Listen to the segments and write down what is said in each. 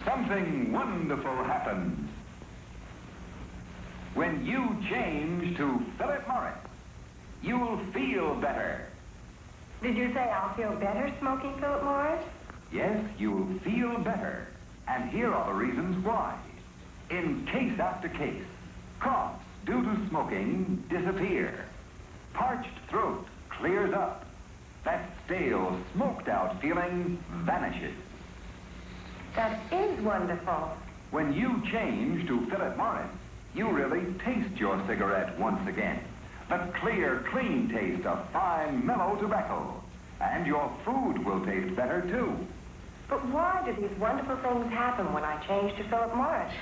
something wonderful happens. When you change to Philip Morris, you'll feel better. Did you say I'll feel better smoking Philip Morris? Yes, you'll feel better. And here are the reasons why. In case after case, coughs due to smoking disappear. Parched throat clears up. That stale, smoked-out feeling vanishes. That is wonderful. When you change to Philip Morris, you really taste your cigarette once again. The clear, clean taste of fine, mellow tobacco. And your food will taste better, too. But why do these wonderful things happen when I change to Philip Morris?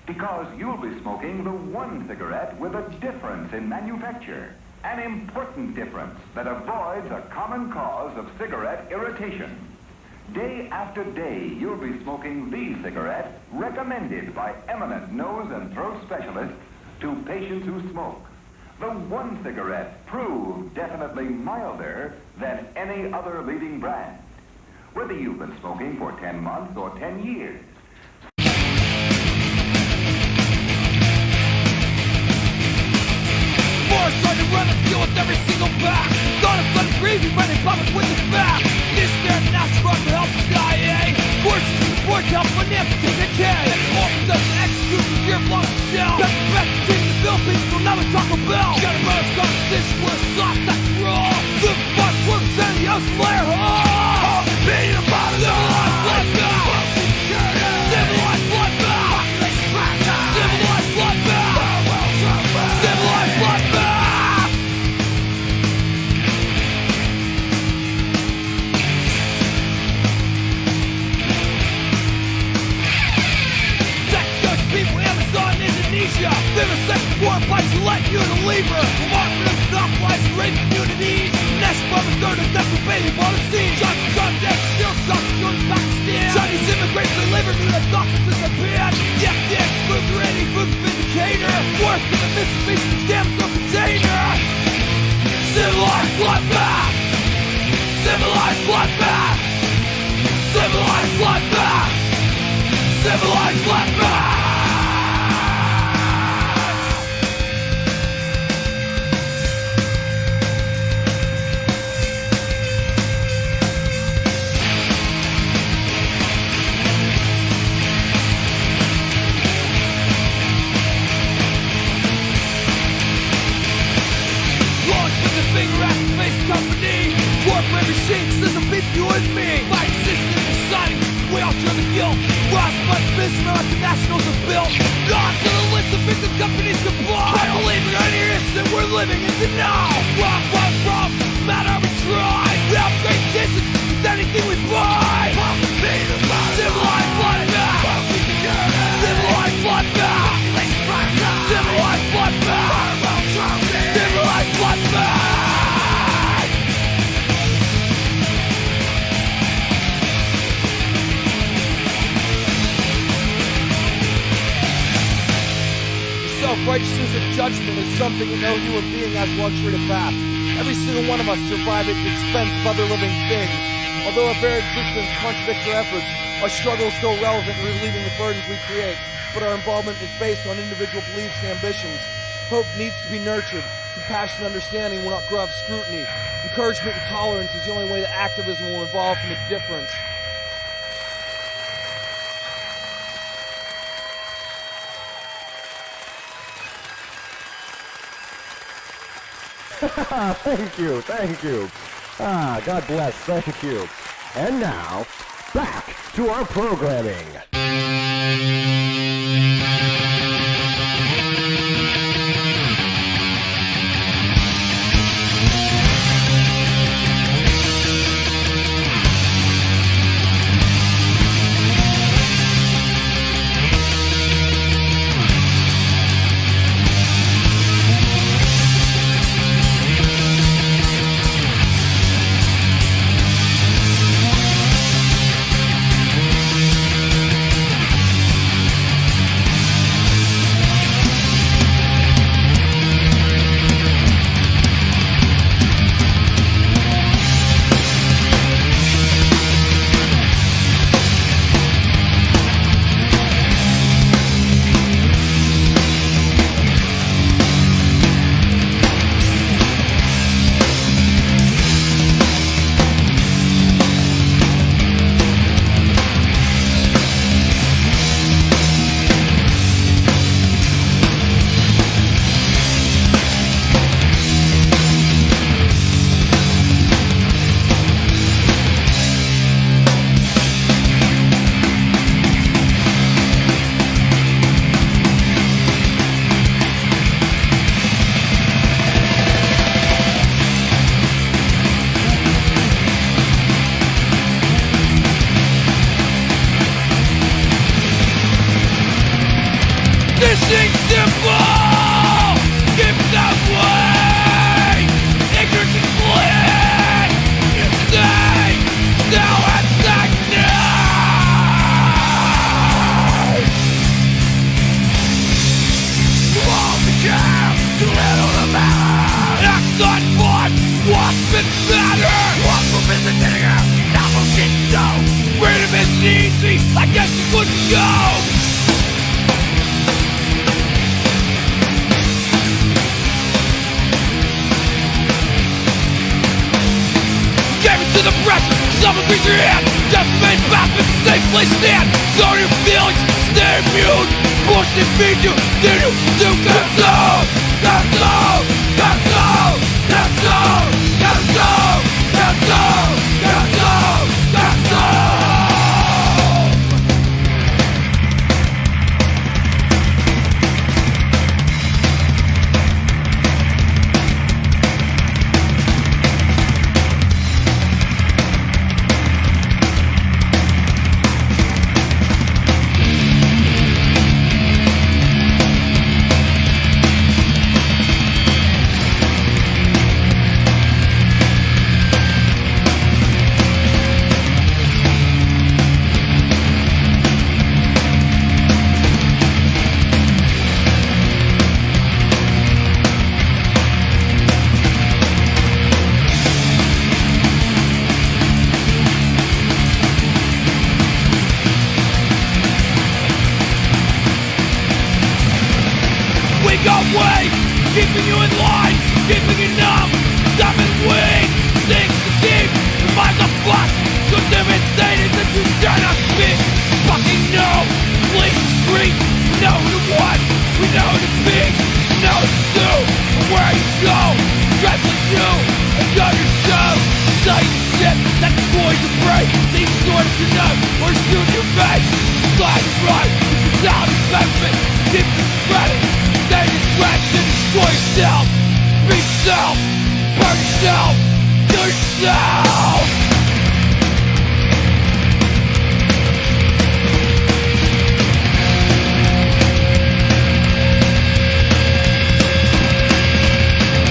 Because you'll be smoking the one cigarette with a difference in manufacture. An important difference that avoids a common cause of cigarette irritation. Day after day, you'll be smoking the cigarette recommended by eminent nose and throat specialists to patients who smoke. The one cigarette proved definitely milder than any other leading brand. Whether you've been smoking for 10 months or 10 years. Starting to run the field with every single back. Thought of sudden gravy running public with his back. This man now run to help the CIA. Courses in the board help finance the decay. And office does the execute the year long shell. That's the best thing in the Philippines will never Taco Bell. Gotta run a competition where it's soft, that's raw. The fuck works and the house layer. Being a part of the life like that. Civilized bloodbath. Civilized bloodbath. Civilized bloodbath. Indonesia. They're the second foreign place to let you to leave her. Market of monopolized rape communities. Next from the third and that's the baby on the scene. Shots and guns, death, still shots, go to Pakistan. Chinese immigrants, they labor through the doctors in Japan. Yes, yes, food for any food vindicator. Worse than the Mitsubishi the damn so container. Civilized bloodbath. Civilized bloodbath. Civilized bloodbath. Civilized bloodbath. Company, corporate machines, there's a beef you and me. My system is signing, we all share the guilt. Ross, but MISM, internationals are built. On to the list of victim companies comply. I believe in any instant, we're living in denial. Wrong, no matter how we try. We have great conditions with anything we buy. Civilized bloodbath. Civilized bloodbath. Civilized bloodbath. Civilized bloodbath. Self-righteousness and judgment is something that no human being has luxury to pass. Every single one of us survive at the expense of other living things. Although our bare existence contradicts our efforts, our struggle is still relevant in relieving the burdens we create, but our involvement is based on individual beliefs and ambitions. Hope needs to be nurtured. Compassion and understanding will not grow out of scrutiny. Encouragement and tolerance is the only way that activism will evolve from a difference. Thank you. God bless, thank you. And now, back to our programming. your hand. Just remain back and safely stand. So your feelings, stay immune. Push and feed you, then you do consume. Consume, consume, consume, consume, consume, consume, consume. Keeping you in line, keeping you numb, dumb and weak, things to keep, your mind's a fuck, so devastated that you cannot speak, fucking no, bleed the street, know who to want, we know who to be, know who to do, and where you go, trifling you, and know yourself, say shit, that destroys your brain, these stories you know, or shoot your face, slide and run, you can tell the benefit, keep you spreading, stay distracted, destroy yourself, be yourself, burn yourself, kill yourself.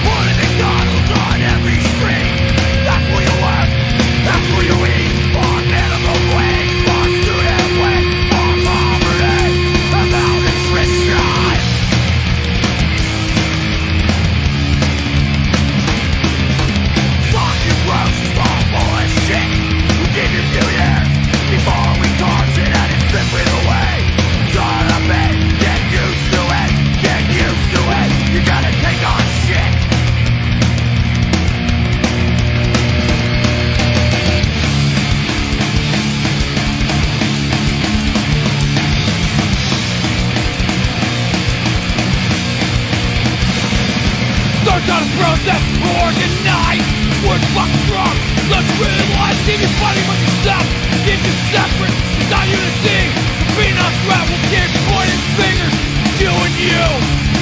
Putting the goggles on every screen, that's where you work, that's where you eat, on minimum wage, on student wage, on poverty, and malnutrition. Start a process, organize, work fucking strong. Let's realize, keep you fighting with yourself, keep you separate, it's not unity. The being on threat will keep pointing fingers, you and you.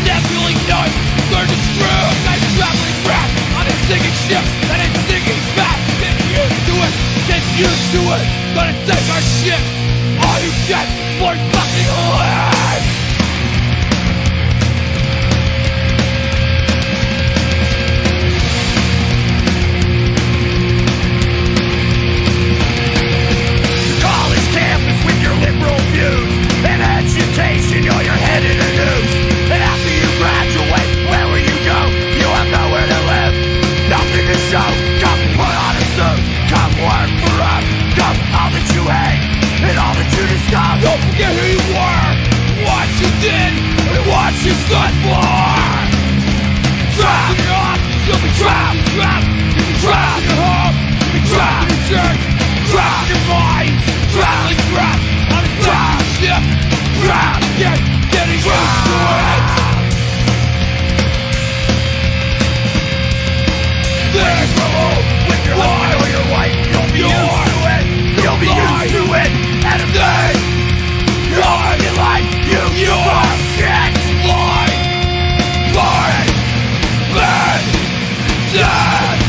Naturally nuts, learn to screw, nice traveling crap on a sinking ship that ain't sinking back. Get used to it, get used to it. Gonna take our shit, all you get, more fucking lives. Liberal views and education, you're headed to news. And after you graduate, wherever you go, you have nowhere to live, nothing to show. Come put on a suit, come work for us. Come all that you hate and all that you discover. Don't forget who you were, what you did, and what you stood for. Trapped in your heart, you'll be trapped, trapped. You'll be trapped in your home, you'll be trapped in your church, trapped in your mind, traveling trapped. Ship, getting used to it. There's no hope when you're living all your life. You'll be used to it. You'll be used to it. And if then you're living like you are shit. Lie, born, bad, dead,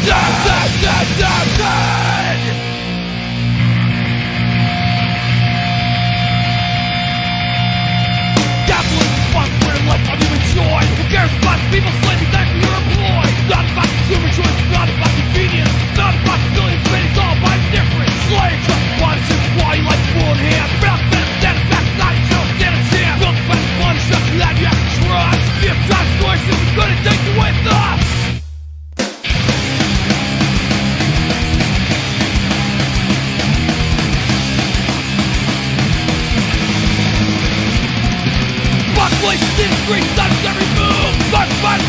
dead, dead, dead, dead, dead. Life of human joy. Who cares about people slaving back for your employ? It's not about consumer choice, it's not about convenience. It's not about the billions made, it's all about difference. Slave trust, punishment, quality life, full in hand. About better, stand back, not yourself, stand a chance. Build back the punish up, that you have to trust. If time's choices, we're gonna take you with us. Places in the streets, that's every move. Start fighting.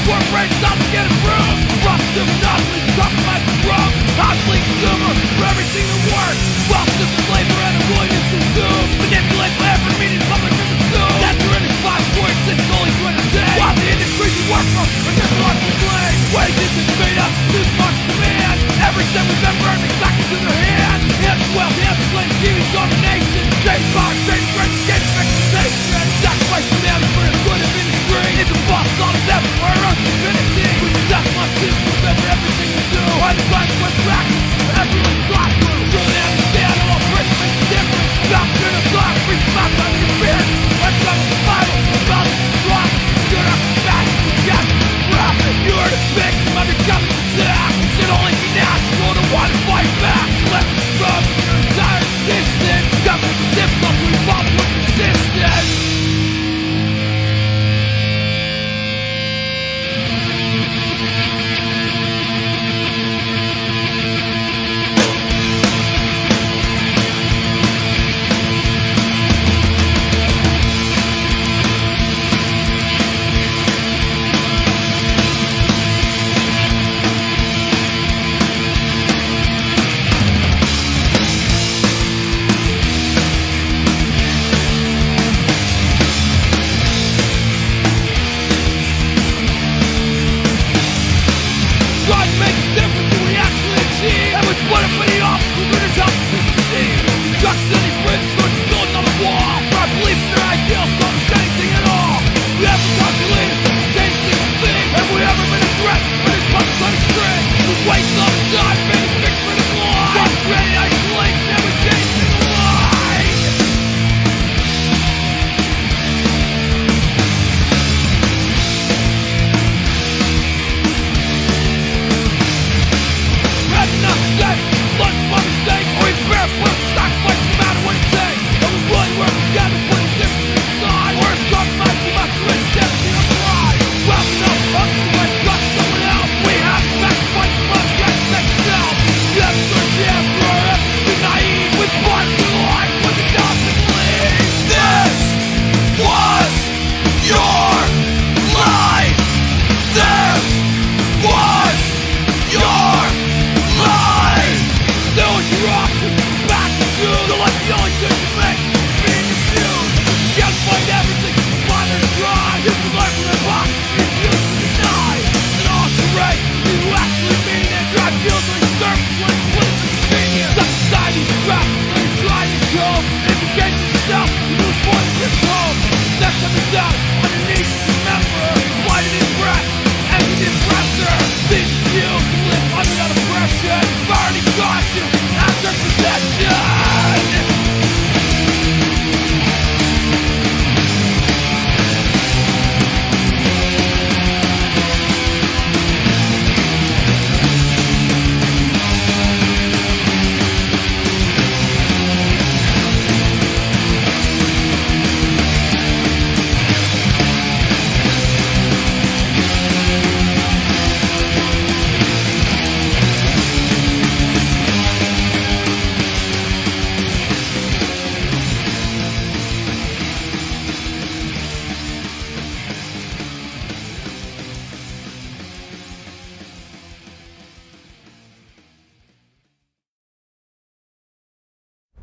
to live under oppression. Already got you after possession.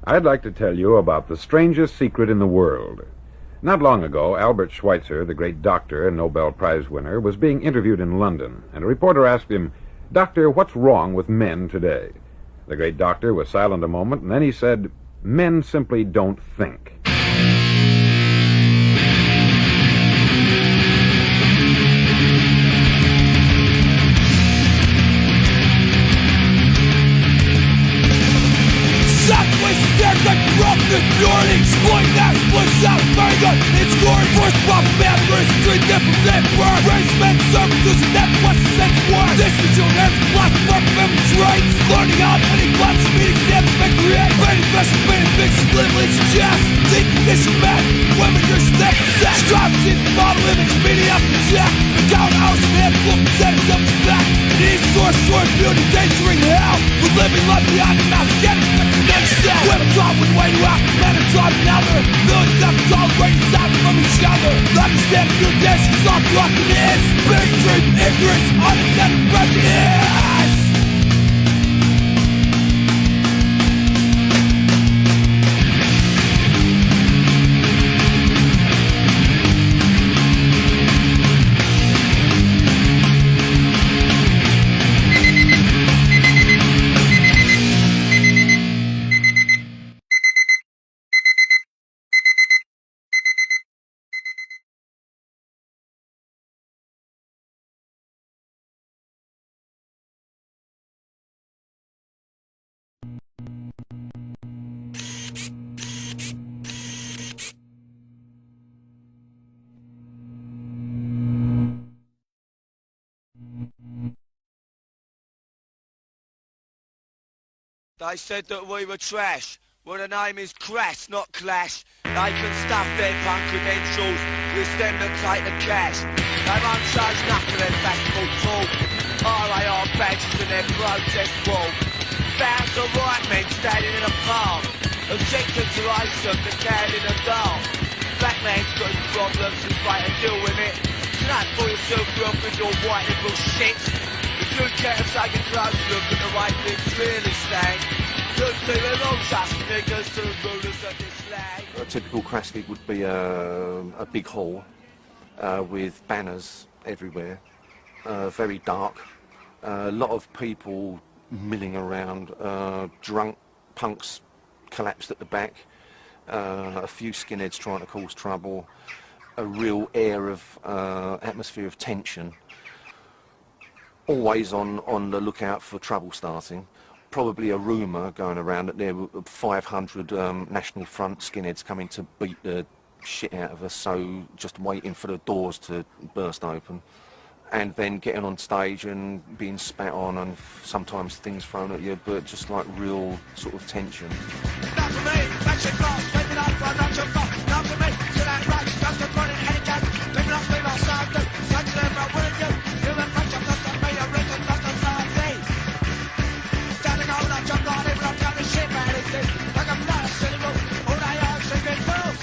I'd like to tell you about the strangest secret in the world. Not long ago, Albert Schweitzer, the great doctor and Nobel Prize winner, was being interviewed in London, and a reporter asked him, "Doctor, what's wrong with men today?" The great doctor was silent a moment, and then he said, "Men simply don't think." Exploit that splits out finger. It's glory force propaganda for a street different than birth. Race men services and that was the sense war. This is your every black mark of every traits. Learning how many class meetings stand to make create. Painting fashion, painting fiction, literally suggest. Thinking this is men, women, your step sex. Strive to model image, media up to check. Down house and head full of settings up to back. Need source, short beauty, endangering hell. We're living life behind the mouth, getting back to next step. Women drop with way to act, men are driving another. Millions of tolerating out from each other. Understand your death is not rocking is. Bigotry, ignorance, unintended prejudice. They said that we were trash. Well, the name is Crass, not Clash. They can stuff their punk credentials. It's them that take the cash. They won't charge nothing their fashionable talk. RAR badges in their protest walk. Thousands of white men standing in a park. Objecting to racism, the cat in the dark. Black man's got his problems, he's right to deal with it. So don't fool yourself off with your white liberal shit. If you care to take a close look at the way things really stand, you'll see the long just niggas to rulers of this land. A typical Crass gig would be a big hall with banners everywhere, very dark, a lot of people milling around, drunk punks collapsed at the back, a few skinheads trying to cause trouble, a real air of atmosphere of tension. Always on the lookout for trouble starting. Probably a rumour going around that there were 500 National Front skinheads coming to beat the shit out of us, so just waiting for the doors to burst open. And then getting on stage and being spat on and sometimes things thrown at you, but just like real sort of tension. Not for me, that's your fault, sweeping up for not your fault. Not for me, till that right, just a running any game. People not speak my side, do, such a them, what are you? Human punch, I'm just a me, a written, just a side, standing on that jump on it, I'm telling shit, man, it's this. Like I'm not a cynical, all they are singing fools.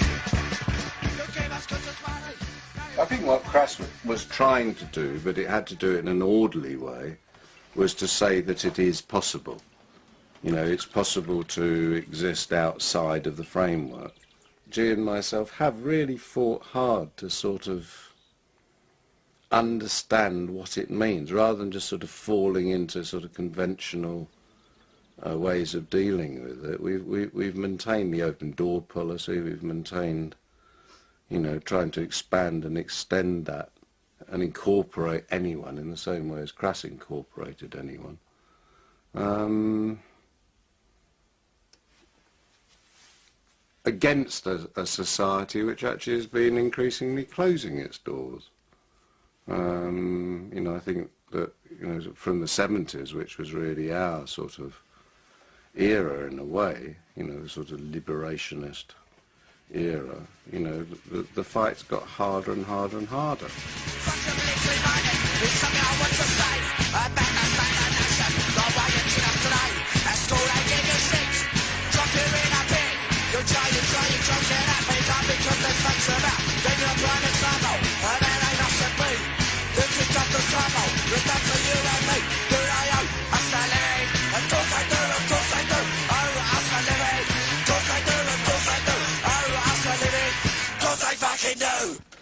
You gave us good money. I think what Crass was trying to do, but it had to do it in an orderly way, was to say that it is possible. You know, it's possible to exist outside of the framework. Gee and myself have really fought hard to sort of understand what it means, rather than just sort of falling into sort of conventional ways of dealing with it. We've maintained the open door policy, we've maintained, you know, trying to expand and extend that and incorporate anyone in the same way as Crass incorporated anyone. Against a society which actually has been increasingly closing its doors. You know, I think that, you know, from the 70s, which was really our sort of era in a way, you know, the sort of liberationist era, you know, the fight's got harder and harder and harder.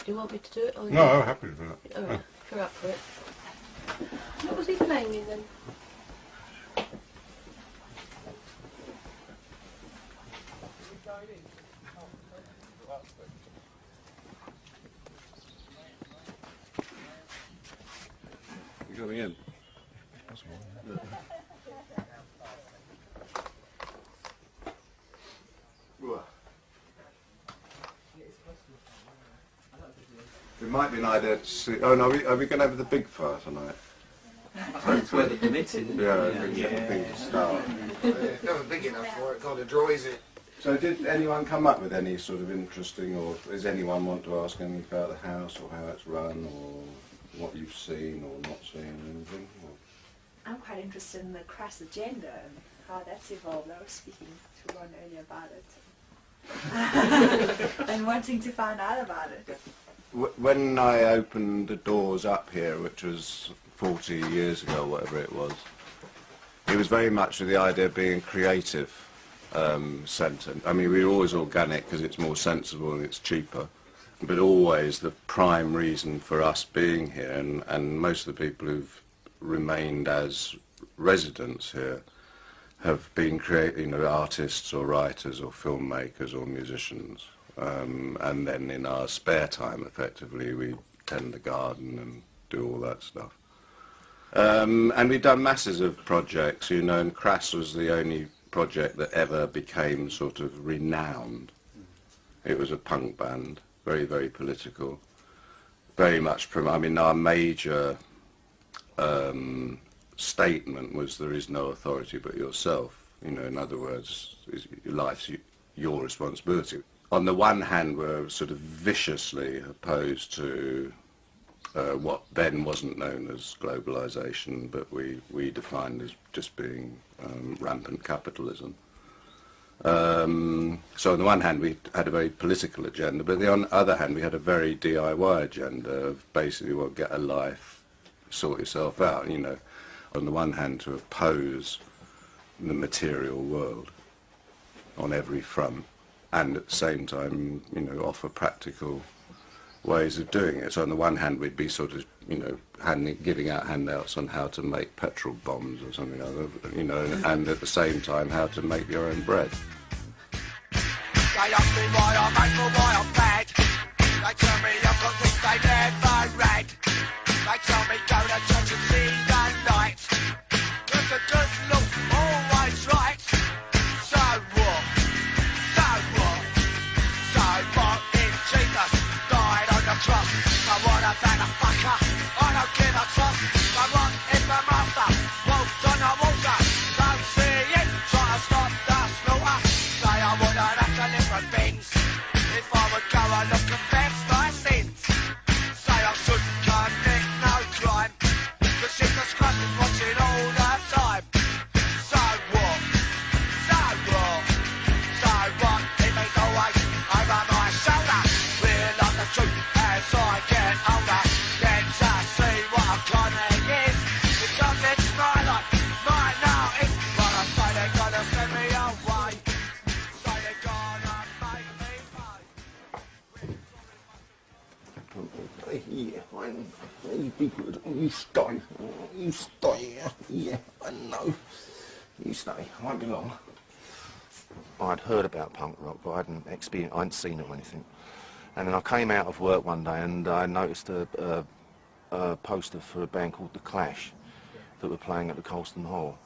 Do you want me to do it? Or No, I'm happy for that. All right, if you're up for it. What was he playing in then? You coming in? It might be an idea to see. Oh no, are we going to have the big fire tonight? That's where the committee. Yeah, I think the thing to start. It's not big enough for it, kind of dries it. So did anyone come up with any sort of interesting, or does anyone want to ask anything about the house, or how it's run, or what you've seen or not seen, or anything? Or? I'm quite interested in the Crass agenda and how that's evolved. I was speaking to Ron earlier about it. And wanting to find out about it. When I opened the doors up here, which was 40 years ago, whatever it was very much with the idea of being a creative centre. I mean, we were always organic because it's more sensible and it's cheaper, but always the prime reason for us being here, and most of the people who've remained as residents here have been artists or writers or filmmakers or musicians. And then in our spare time, effectively, we tend the garden and do all that stuff. And we've done masses of projects, you know, and Crass was the only project that ever became sort of renowned. It was a punk band, very, very political, very much, I mean, our major statement was there is no authority but yourself. You know, in other words, life's your responsibility. On the one hand, we're sort of viciously opposed to what then wasn't known as globalization, but we defined as just being rampant capitalism. So on the one hand, we had a very political agenda, but on the other hand, we had a very DIY agenda of basically, well, get a life, sort yourself out, you know. On the one hand, to oppose the material world on every front, and at the same time, you know, offer practical ways of doing it. So on the one hand, we'd be sort of, you know, giving out handouts on how to make petrol bombs or something like that, you know, and at the same time, how to make your own bread. They ask me why I'm angry, why I'm bad. They tell me I've got things they never read. They tell me go to church and see the light. Cause the good Lord's always right. So what? So what? So what if Jesus died on the cross? So what about a fucker? I don't give a toss. So what if the master walked on the water? Don't see it, try to stop the slaughter. Say I wouldn't have to live with things if I would go and look confess my sins. Say I shouldn't commit no crime, cause Jesus Christ is watching all the time. So what? So what? So what if he's always over my shoulder? Realise the truth as I get older. Then to see what a con he is, because it's my life, mine now is. But I say they're gonna send me away. Say they're gonna make me pay. Yeah, I know. You be good. You stay. You stay. Yeah, I know. You stay. I won't be long. I'd heard about punk rock, but I hadn't seen it or anything. And then I came out of work one day and I noticed a poster for a band called The Clash that were playing at the Colston Hall.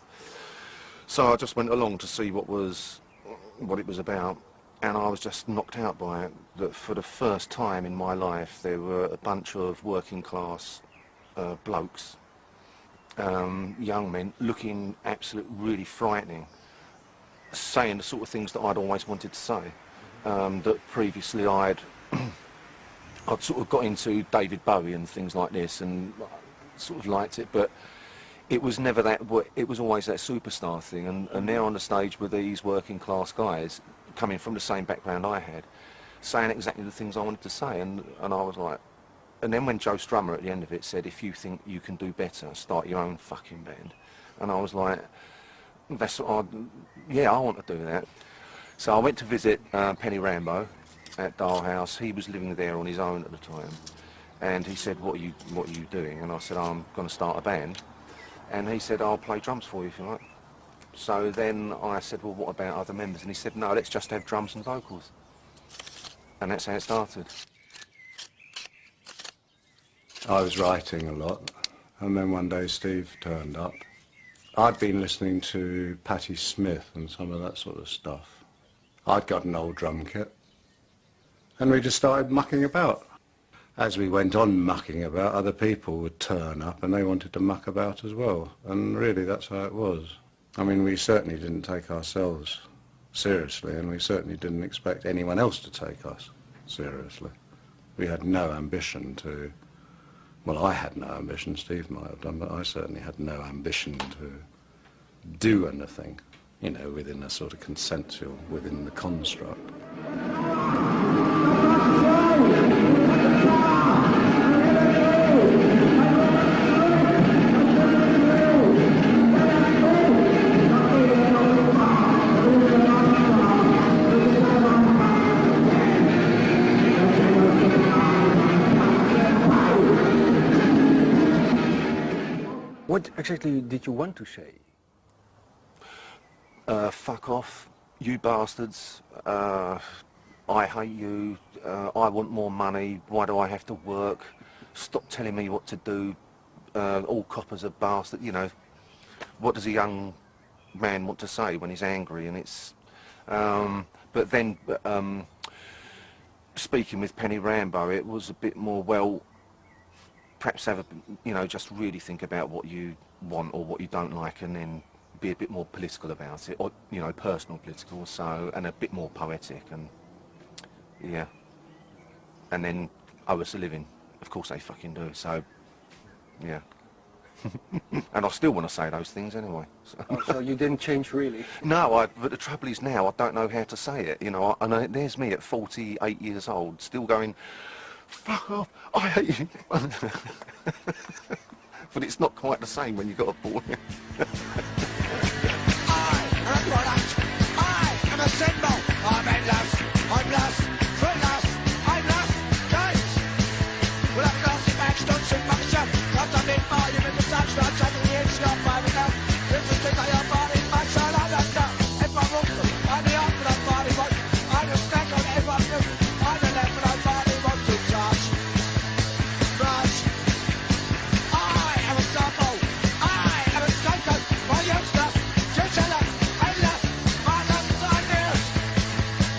So I just went along to see what it was about, and I was just knocked out by it, that for the first time in my life there were a bunch of working class blokes, young men, looking absolutely really frightening, saying the sort of things that I'd always wanted to say, that previously I'd sort of got into David Bowie and things like this and sort of liked it, but it was never that, it was always that superstar thing, and there on the stage were these working class guys coming from the same background I had, saying exactly the things I wanted to say, and I was like, and then when Joe Strummer at the end of it said, if you think you can do better, start your own fucking band, and I was like, yeah, I want to do that. So I went to visit Penny Rambo at Dale House. He was living there on his own at the time, and he said, what are you doing? And I said, I'm going to start a band. And he said, I'll play drums for you if you like. So then I said, well, what about other members? And he said, no, let's just have drums and vocals. And that's how it started. I was writing a lot, and then one day Steve turned up. I'd been listening to Patti Smith and some of that sort of stuff. I'd got an old drum kit, and we just started mucking about. As we went on mucking about, other people would turn up and they wanted to muck about as well. And really, that's how it was. I mean, we certainly didn't take ourselves seriously, and we certainly didn't expect anyone else to take us seriously. We had no ambition to, well, I had no ambition, Steve might have done, but I certainly had no ambition to do anything, you know, within a sort of consensual, within the construct. What exactly did you want to say? Fuck off, you bastards, I hate you, I want more money, why do I have to work, stop telling me what to do, all coppers are bastards, you know. What does a young man want to say when he's angry? And it's, but then speaking with Penny Rambo, it was a bit more, well, perhaps have a, you know, just really think about what you want or what you don't like, and then be a bit more political about it, or, you know, personal political, so, and a bit more poetic, and yeah, and then owe us a living. Of course they fucking do, so yeah. And I still want to say those things anyway. So, Oh, so you didn't change really? No, but the trouble is now I don't know how to say it, you know, and there's me at 48 years old still going, fuck off, I hate you. But it's not quite the same when you've got a boy. I am a product, I am a symbol, I'm endless, I'm lost, fruitless, I'm lost, guys. Well, I'm lost in back, don't sing my shit, got a big volume in the sunshine, checking the inch, not finding out. If you think I am body, my son, I don't know. If I walk them, I'm the opera body, I'm a snack on everyone's news, I'm the left, but I'm body, won't to touch. Much. I am a sample, I am a psycho, my youngsters, chinchilla, endless, mindless ideas.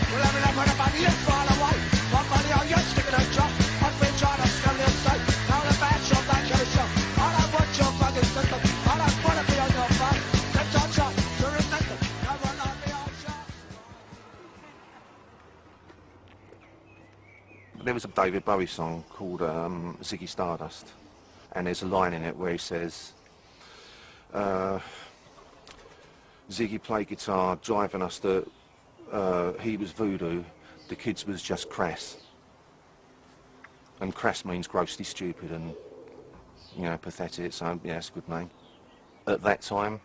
Well, I'm in a run about the youth far away, one body on your sticking a drop, I've been trying to scale your state, now the bad shot, that killer shot, I don't want your fucking system, I don't want to be on your back, get your shot, to resent them, never let me on shot. There was a David Bowie song called Ziggy Stardust, and there's a line in it where he says, Ziggy played guitar, driving us that he was voodoo, the kids was just crass. And crass means grossly stupid and, you know, pathetic, so yeah, it's a good name. At that time,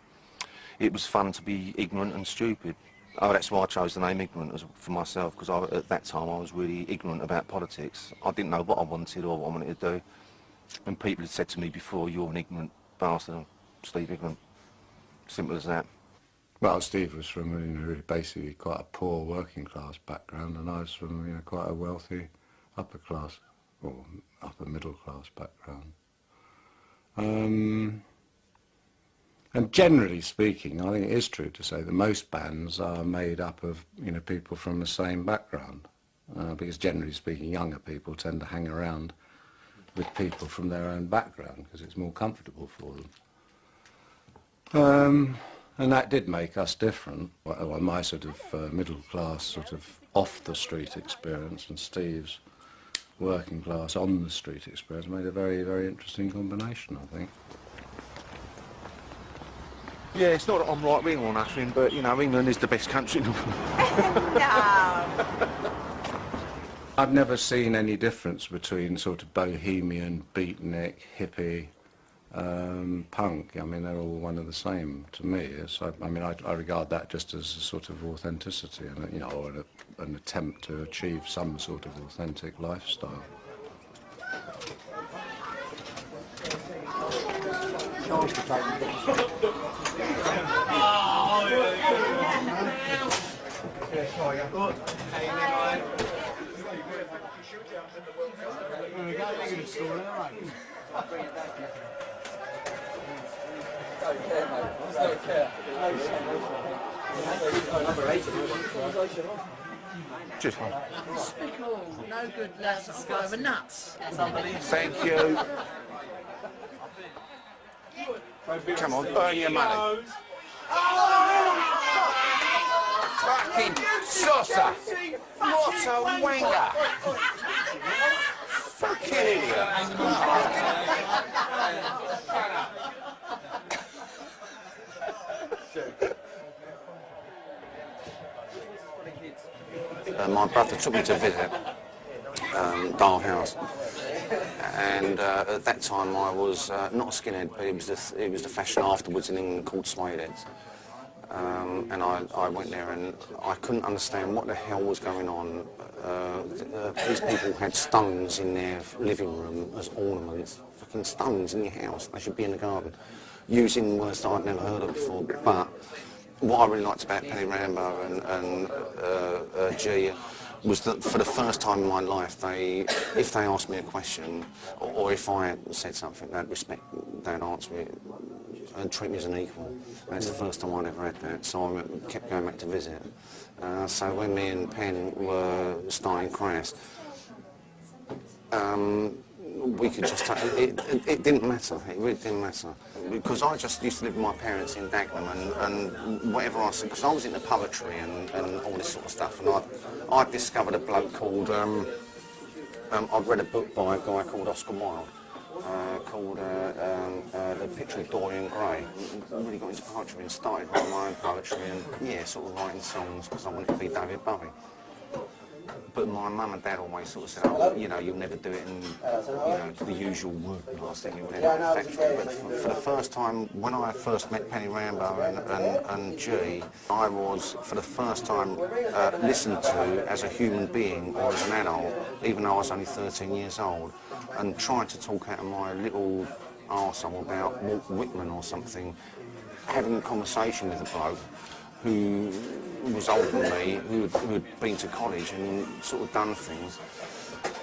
it was fun to be ignorant and stupid. Oh, that's why I chose the name Ignorant for myself, because at that time I was really ignorant about politics. I didn't know what I wanted or what I wanted to do. And people had said to me before, you're an ignorant bastard, Steve Ignorant. Simple as that. Well, Steve was from, you know, really basically quite a poor working class background, and I was from, you know, quite a wealthy upper class or upper middle class background. And generally speaking, I think it is true to say that most bands are made up of, you know, people from the same background, because generally speaking, younger people tend to hang around with people from their own background because it's more comfortable for them. And that did make us different. Well, my sort of middle class, sort of off the street experience, and Steve's working class on the street experience made a very, very interesting combination, I think. Yeah, it's not that I'm right-wing or nothing, but, you know, England is the best country in the world. No. I've never seen any difference between sort of bohemian, beatnik, hippie, punk. I mean, they're all one and the same to me. So, I mean, I regard that just as a sort of authenticity, and, you know, or an attempt to achieve some sort of authentic lifestyle. Just one. Spickle, no good lads, I'll go over nuts. Thank you. Come on, earn your money. Fucking saucer! What a wanger! Fucking idiot! My brother took me to visit Dial House, and at that time I was not a skinhead, but it was the fashion afterwards in England called suedeheads. And I went there and I couldn't understand what the hell was going on. These people had stones in their living room as ornaments, fucking stones in your house. They should be in the garden, using words that I'd never heard of before. But what I really liked about Penny Rimbaud and Gee was that for the first time in my life, if they asked me a question, or if I said something, they'd answer it and treat me as an equal. And it's the first time I'd ever had that, so I kept going back to visit. So when me and Penn were starting Crass, we could just it didn't matter, it really didn't matter. Because I just used to live with my parents in Dagenham, and whatever I said, because I was into poetry and all this sort of stuff, and I discovered a bloke called, I'd read a book by a guy called Oscar Wilde, called The Picture of Dorian Gray. I really got into poetry and started writing my own poetry and, yeah, sort of writing songs because I wanted to be David Bowie. But my mum and dad always sort of said, oh, you know, you'll never do it in, you know, the usual word blasting, you'll end up in a factory. But for the first time, when I first met Penny Rimbaud and Gee, I was, for the first time, listened to as a human being or as an adult, even though I was only 13 years old, and tried to talk out of my little arsehole about Walt Whitman or something, having a conversation with a bloke who was older than me, who had been to college and sort of done things.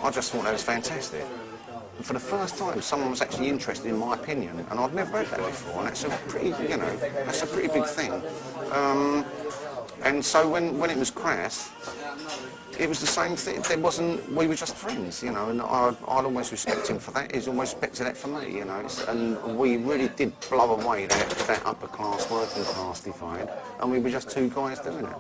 I just thought that was fantastic. For the first time, someone was actually interested in my opinion, and I'd never heard that before, and that's a pretty, you know, that's a pretty big thing. And so when it was Crass, it was the same thing. There wasn't, we were just friends, you know, and I'd always respect him for that. He's always respected that for me, you know. And we really did blow away that upper class, working class divide, and we were just two guys doing it.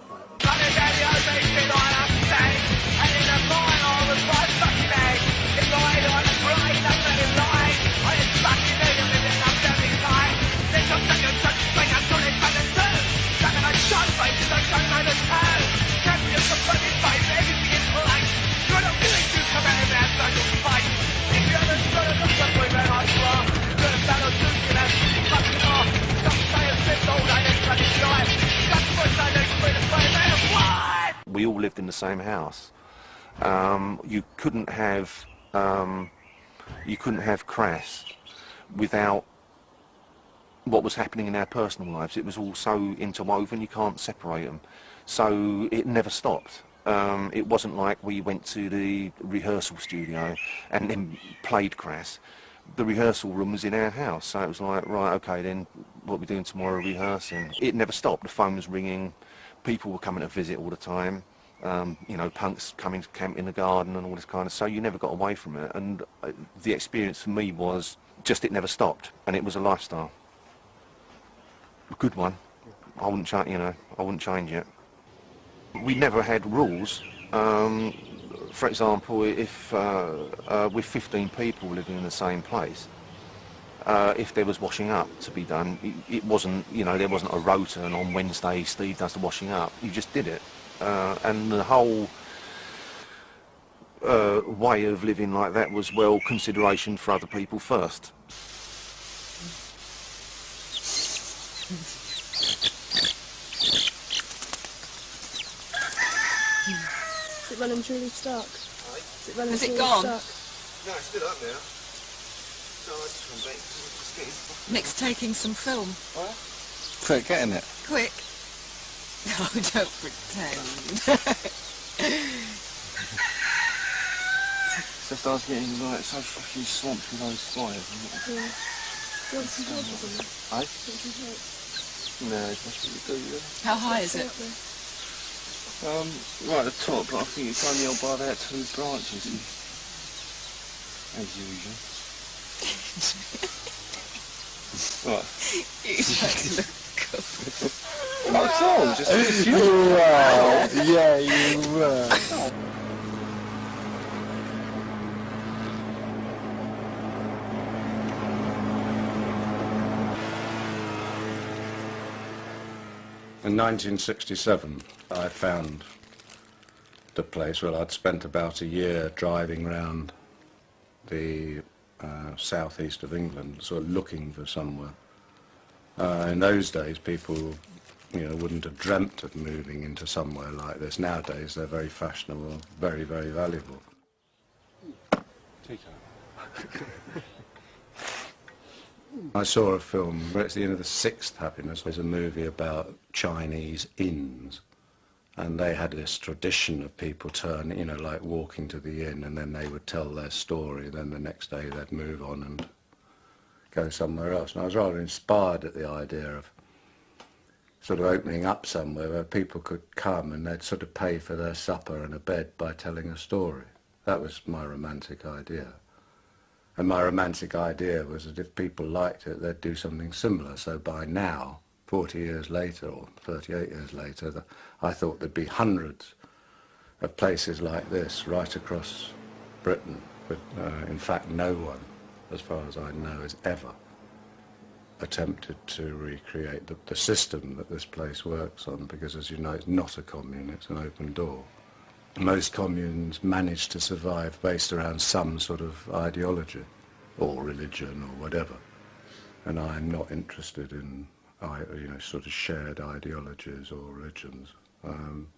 We all lived in the same house. You couldn't have Crass without what was happening in our personal lives. It was all so interwoven, you can't separate them. So it never stopped. It wasn't like we went to the rehearsal studio and then played Crass. the rehearsal room was in our house, so it was like, right, okay, then what are we doing tomorrow, rehearsing? It never stopped. The phone was ringing, people were coming to visit all the time, you know, punks coming to camp in the garden and all this kind of, so you never got away from it. And the experience for me was just it never stopped, and it was a lifestyle. A good one. I wouldn't change, you know, I wouldn't change it. We never had rules. For example, if with 15 people living in the same place, if there was washing up to be done, it wasn't, you know, there wasn't a rota and on Wednesday Steve does the washing up. You just did it. And the whole way of living like that was, well, consideration for other people first. Is it running truly stuck? Is it gone? No, it's still up now. No, I just come back. Just Nick's taking some film. What? Quick, getting it. Quick. No, don't pretend. It's just I was getting like so fucking swamped with those fires. Yeah. You want some help with them? Eh? Want some help? No, it's not what you do, yeah. How high is it? Right at the top, but I think it's only on by about 2 branches. As usual. What? You don't look cool. What's wrong? Just as you Yeah, you were. In 1967, I found the place. Well, I'd spent about a year driving around the southeast of England, sort of looking for somewhere. In those days, people, you know, wouldn't have dreamt of moving into somewhere like this. Nowadays, they're very fashionable, very, very valuable. I saw a film, it's the end of The Sixth Happiness. There's a movie about Chinese inns, and they had this tradition of people turn, you know, like walking to the inn, and then they would tell their story, then the next day they'd move on and go somewhere else. And I was rather inspired at the idea of sort of opening up somewhere where people could come and they'd sort of pay for their supper and a bed by telling a story. That was my romantic idea. And my romantic idea was that if people liked it, they'd do something similar. So by now, 40 years later, or 38 years later, I thought there'd be hundreds of places like this right across Britain. But in fact, no one, as far as I know, has ever attempted to recreate the system that this place works on, because, as you know, it's not a commune, it's an open door. Most communes manage to survive based around some sort of ideology or religion or whatever, and I'm not interested in, you know, sort of shared ideologies or religions. And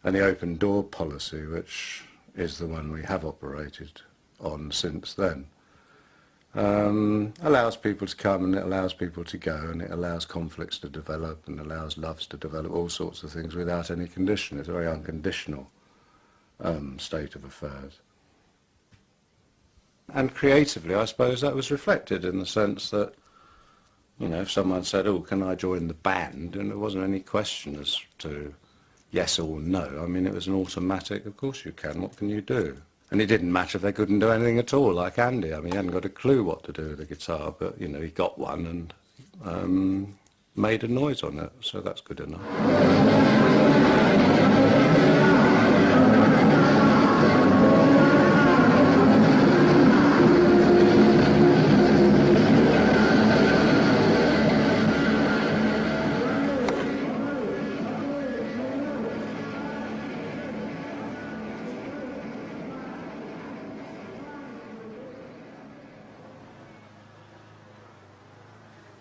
the open door policy, which is the one we have operated on since then, allows people to come and it allows people to go, and it allows conflicts to develop and allows loves to develop, all sorts of things without any condition. It's a very unconditional state of affairs. And creatively, I suppose that was reflected in the sense that, you know, if someone said, oh, can I join the band? And there wasn't any question as to yes or no. I mean, it was an automatic, of course you can, what can you do? And it didn't matter if they couldn't do anything at all, like Andy. I mean, he hadn't got a clue what to do with the guitar, but, you know, he got one and made a noise on it, so that's good enough.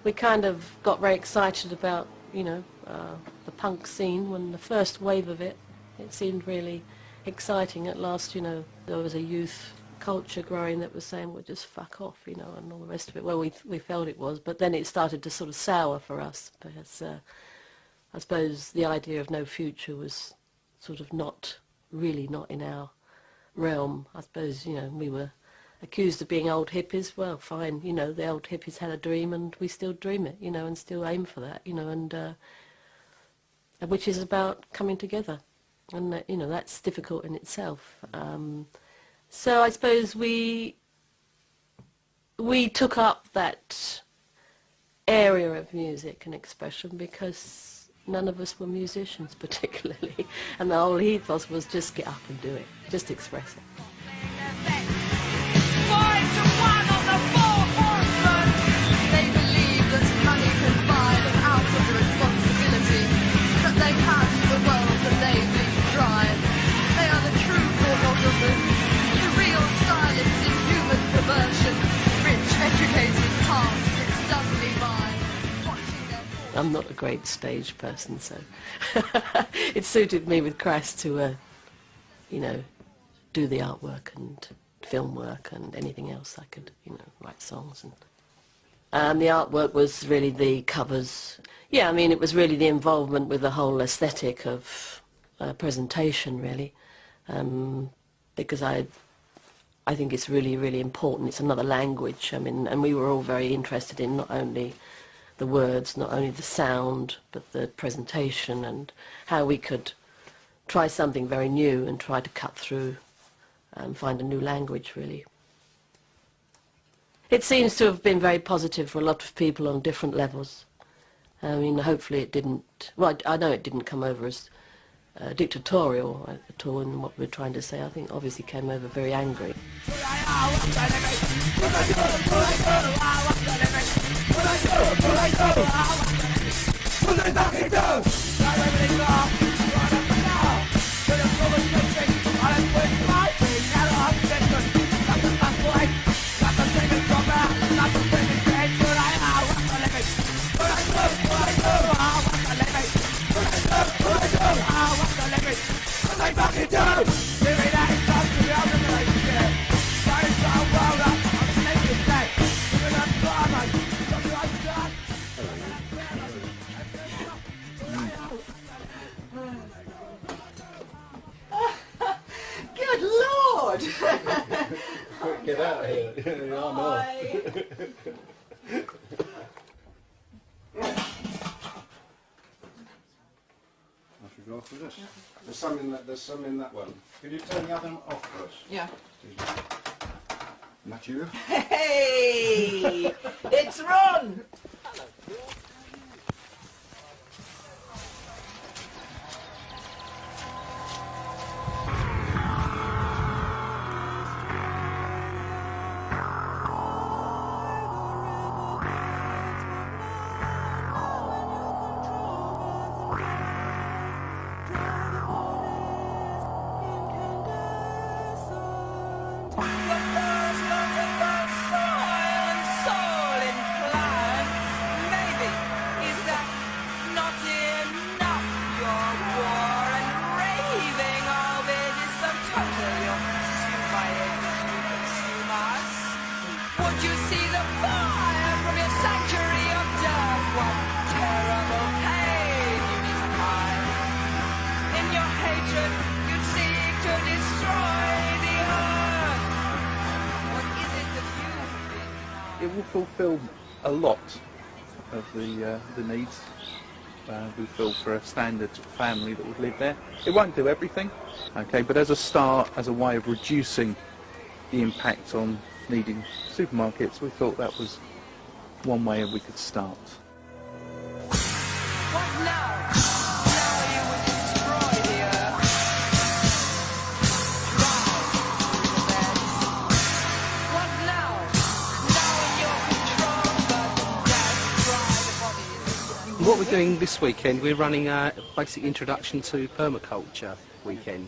We kind of got very excited about, you know, the punk scene when the first wave of it seemed really exciting. At last, you know, there was a youth culture growing that was saying, well, just fuck off, you know, and all the rest of it. Well, we felt it was, but then it started to sort of sour for us, because I suppose the idea of no future was sort of not in our realm. I suppose, you know, we were accused of being old hippies. Well, fine, you know, the old hippies had a dream and we still dream it, you know, and still aim for that, you know, and which is about coming together. And, you know, that's difficult in itself. So I suppose we took up that area of music and expression because none of us were musicians particularly, and the whole ethos was just get up and do it, just express it. They believe that money can buy them out of the responsibility that they have to the world that they will drive. They are the true pornographers, the real stylists in human perversion, rich, educated, past, it's doubly mine. I'm not a great stage person, so it suited me with Crass to, you know, do the artwork and film work and anything else I could, you know, write songs. And the artwork was really the covers. Yeah, I mean, it was really the involvement with the whole aesthetic of presentation, really, because I think it's really, really important. It's another language. I mean, and we were all very interested in not only the words, not only the sound, but the presentation and how we could try something very new and try to cut through and find a new language, really. It seems to have been very positive for a lot of people on different levels. I mean, hopefully it didn't, well, I know it didn't come over as dictatorial at all in what we're trying to say. I think obviously came over very angry. Good Lord! Quick, get out of here. I'm off. Go through this. There's some in that one. Can you turn the other one off first? Yeah. Matthew? Hey! It's Ron! It will fulfil a lot of the needs we feel for a standard family that would live there. It won't do everything, okay, but as a start, as a way of reducing the impact on needing supermarkets, we thought that was one way we could start. What now? Now you would destroy the earth. What now? Now in your control, birth and death, dry the bodies. What we're doing this weekend, we're running a basic introduction to permaculture weekend.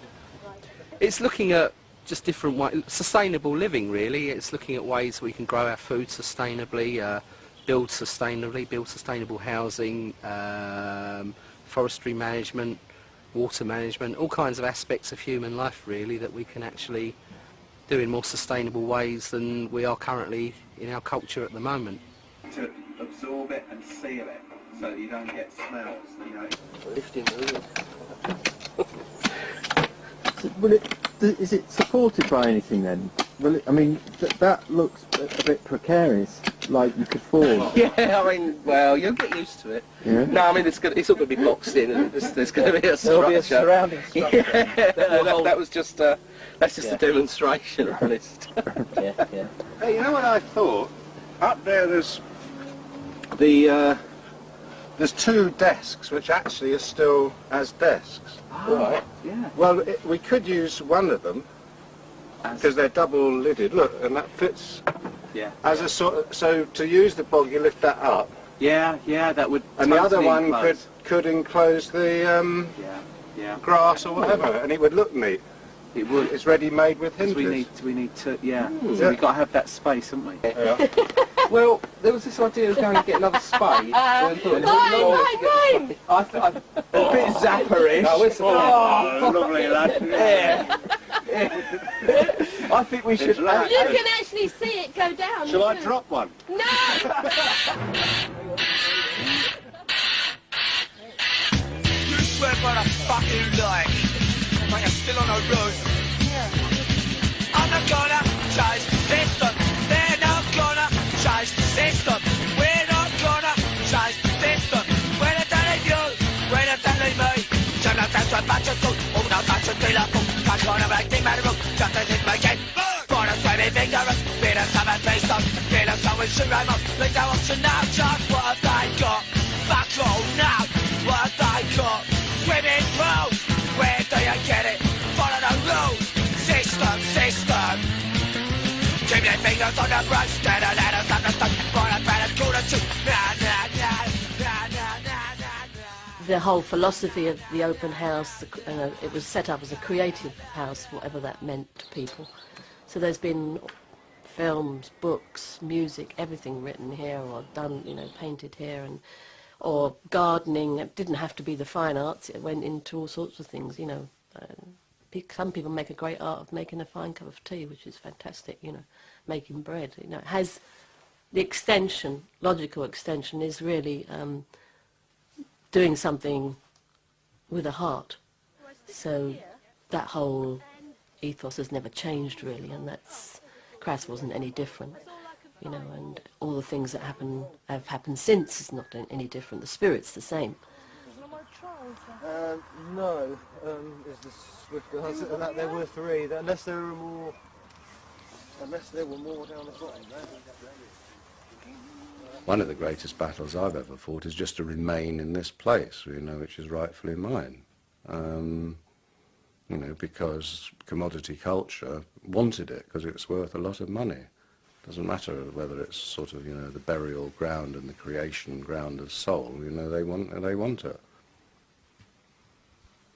It's looking at just different ways, sustainable living really. It's looking at ways we can grow our food sustainably, build sustainable housing, forestry management, water management, all kinds of aspects of human life really that we can actually do in more sustainable ways than we are currently in our culture at the moment. To absorb it and seal it so that you don't get smells, you know. Lifting the Is it supported by anything then? Well, I mean, that looks a bit precarious, like you could fall. Yeah, I mean, well, you'll get used to it. Yeah. No, I mean, it's all going to be boxed in, and there's going to be a structure. There'll be a surrounding structure. Yeah, that was just, that's just a demonstration, honest. Yeah, yeah. Hey, you know what I thought? Up there there's two desks which actually are still as desks. Oh, right. Yeah. Well, we could use one of them because they're double lidded. Look, and that fits. Yeah. As a sort of, so to use the bog, you lift that up. Yeah, that would. And the other totally one enclose. could enclose the grass or whatever, and it would look neat. It would. It's ready made with hinges. We need to, yeah. Mm. So we've got to have that space, haven't we? Yeah. Well, there was this idea of going and get another spade. Mine! I thought a bit zapperish. Oh, lovely lad. Yeah. I think we should. You can actually see it go down. Shall I drop one? No! You swear by the fucking light, but you're still on the road. I'm not gonna change the system. They're not gonna change the system. We're not gonna change the system. We're not telling you, we're not telling me. Turn out that's what batches do. Oh, now that's what they love. Can't go on about the matter. Just as in my game. For us, swimming ignorance. Beat us up and face us. Beat us up with shit right up. Like that option now. Just what I got. Back on now. What I got. Swimming pools. Where do you get it? Follow the rules. System. Keep your fingers on the brush. Get a let us understand. For a better good or two. The whole philosophy of the open house, it was set up as a creative house, whatever that meant to people. So there's been films, books, music, everything written here or done, painted here, or gardening. It didn't have to be the fine arts. It went into all sorts of things, Some people make a great art of making a fine cup of tea, which is fantastic, making bread. It has the extension, logical extension is really doing something with a heart. So that whole ethos has never changed really, and Crass wasn't any different, and all the things that have happened since is not any different. The spirit's the same. No, is the swift answer to that. There were three, unless there were more down the bottom there. One of the greatest battles I've ever fought is just to remain in this place, which is rightfully mine. Because commodity culture wanted it because it's worth a lot of money. Doesn't matter whether it's sort of, the burial ground and the creation ground of soul, they want it.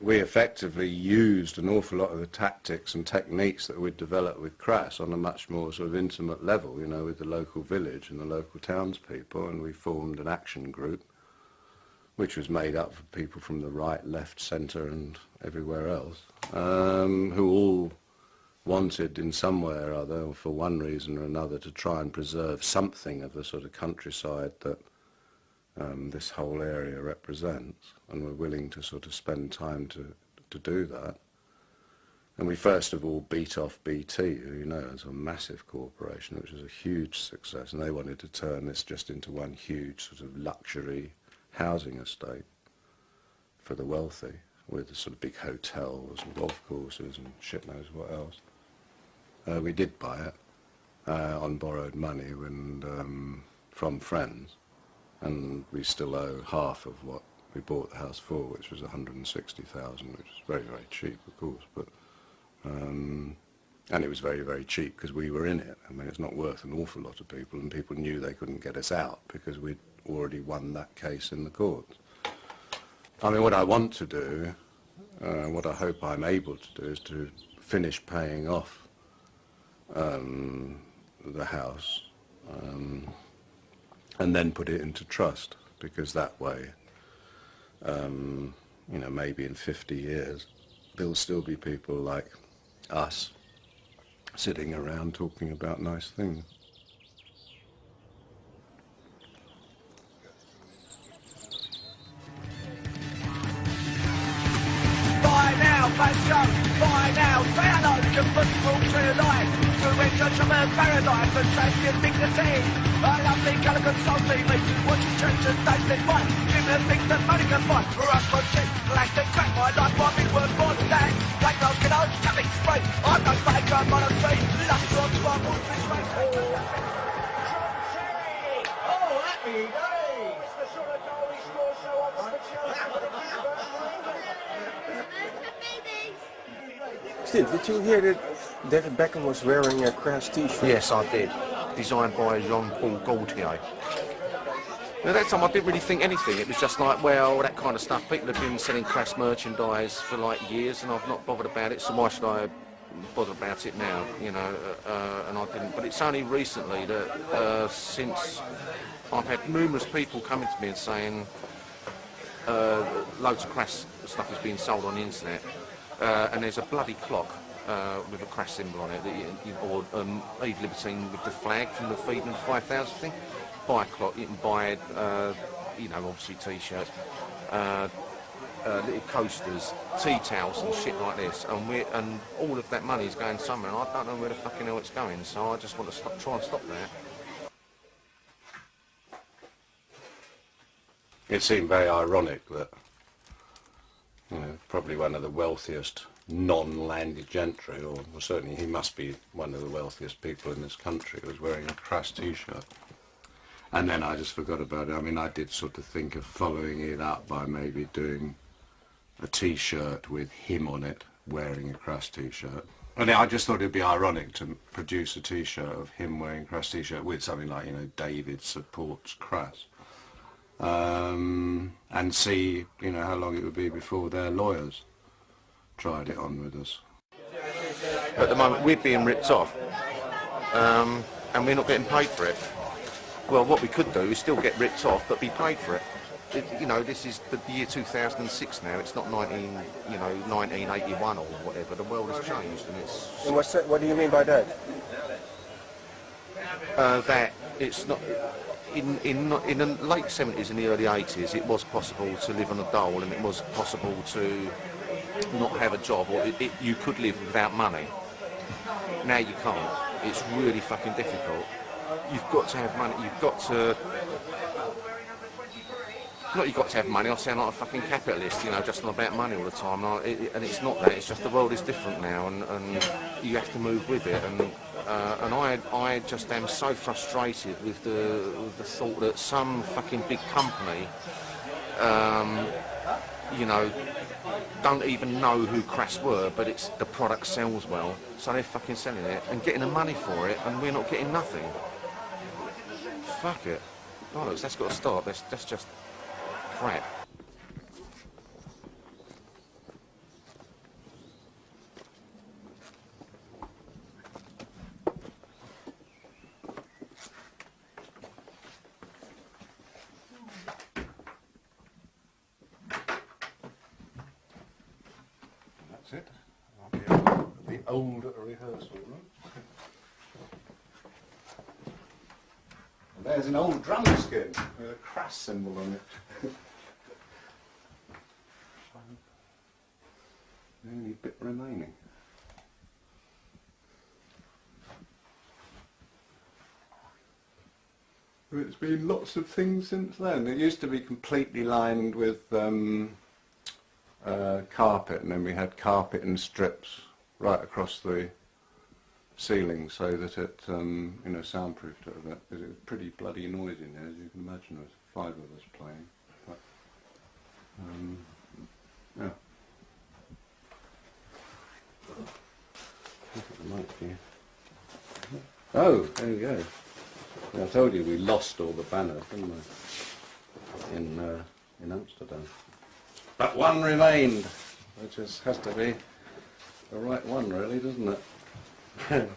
We effectively used an awful lot of the tactics and techniques that we'd developed with Crass on a much more sort of intimate level, with the local village and the local townspeople, and we formed an action group which was made up of people from the right, left, centre and everywhere else, who all wanted in some way or other, or for one reason or another, to try and preserve something of the sort of countryside that this whole area represents, and were willing to sort of spend time to do that. And we first of all beat off BT, as a massive corporation, which was a huge success, and they wanted to turn this just into one huge sort of luxury housing estate for the wealthy, with sort of big hotels and golf courses and shit knows what else. We did buy it on borrowed money from friends, and we still owe half of what we bought the house for, which was 160,000, which is very, very cheap, of course, but and it was very, very cheap because we were in it. I mean, it's not worth an awful lot to people, and people knew they couldn't get us out because we'd already won that case in the courts. I mean, what I want to do, what I hope I'm able to do, is to finish paying off the house and then put it into trust, because that way, maybe in 50 years, there'll still be people like us sitting around talking about nice things. Buy now, let's go. Buy now, say hello, convertible to life. To search of a paradise and transient dignity. A lovely calico salty makes you watch your church and dash it fun. Give me things that money can buy. Rush for shit, plastic crack, my life might be worth more than that. Black girls get out, tapping spray. I'm no faker, I'm on a street. Lust drugs, my wolf is right. Oh, happy days! The sort of Dolly Store show on the Steve, did you hear that David Beckham was wearing a Crass t-shirt? Yes, I did. Designed by Jean-Paul Gaultier. At that time I didn't really think anything. It was just like, well, that kind of stuff. People have been selling Crass merchandise for like years and I've not bothered about it, so why should I bother about it now, you know, and I didn't. But it's only recently that since I've had numerous people coming to me and saying loads of Crass stuff is being sold on the internet, and there's a bloody clock with a Crass symbol on it, that or Eve Libertine with the flag from the Feeding 5000 thing. Buy a clock, you can buy, you know, obviously t-shirts, little coasters, tea towels and shit like this, and all of that money is going somewhere, and I don't know where the fucking hell it's going, so I just want to try and stop that. It seemed very ironic that, you know, probably one of the wealthiest non-landed gentry, or well, certainly he must be one of the wealthiest people in this country, was wearing a Crass t-shirt. And then I just forgot about it. I mean, I did sort of think of following it up by maybe doing a t-shirt with him on it, wearing a Crass t-shirt. And I just thought it'd be ironic to produce a t-shirt of him wearing a Crass t-shirt with something like, you know, David supports Crass. And see, you know, how long it would be before their lawyers tried it on with us. At the moment we're being ripped off, and we're not getting paid for it. Well, what we could do is still get ripped off, but be paid for it. You know, this is the year 2006 now. It's not 1981 or whatever. The world has changed, and it's. And what do you mean by that? That it's not. In the late 70s and the early 80s, it was possible to live on a dole, and it was possible to not have a job, or you could live without money. Now you can't. It's really fucking difficult. You've got to have money, you've got to... Not you've got to have money, I sound like a fucking capitalist, you know, just on about money all the time. And it's not that, it's just the world is different now, and you have to move with it. And I just am so frustrated with the thought that some fucking big company, you know, don't even know who Crass were, but it's the product sells well, so they're fucking selling it and getting the money for it, and we're not getting nothing. Fuck it. Bollocks, that's got to stop. That's just crap. That's it. I'll be the old rehearsal room. There's an old drum skin with a Crass symbol on it. The only bit remaining. It's been lots of things since then. It used to be completely lined with carpet, and then we had carpet and strips right across the ceiling so that it, you know, soundproofed it a bit, because it was pretty bloody noisy in there, as you can imagine. There was 5 of us playing. But, yeah. Look at the mic here. Oh, there we go. I told you we lost all the banners, didn't we? In Amsterdam. But one remained, which has to be the right one, really, doesn't it? There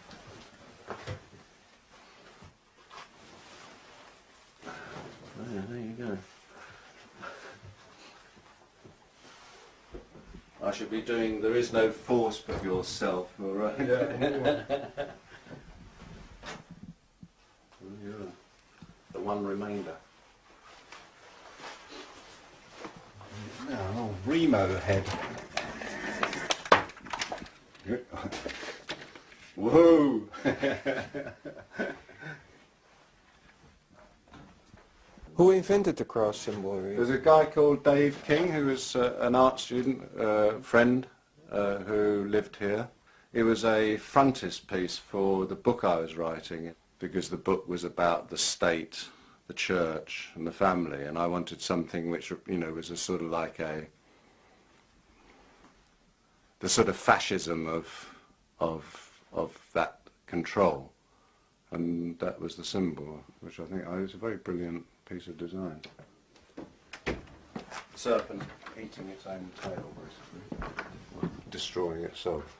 you go. I should be doing "There is no force but yourself," all right? Yeah. The one remainder. Now, Remo head. Whoa! Who invented the cross symbol? There's a guy called Dave King, who was an art student, friend, who lived here. It was a frontispiece for the book I was writing, because the book was about the state, the church, and the family, and I wanted something which, you know, was a sort of like the sort of fascism of that control, and that was the symbol, which I think is a very brilliant piece of design. Serpent eating its own tail, basically, destroying itself.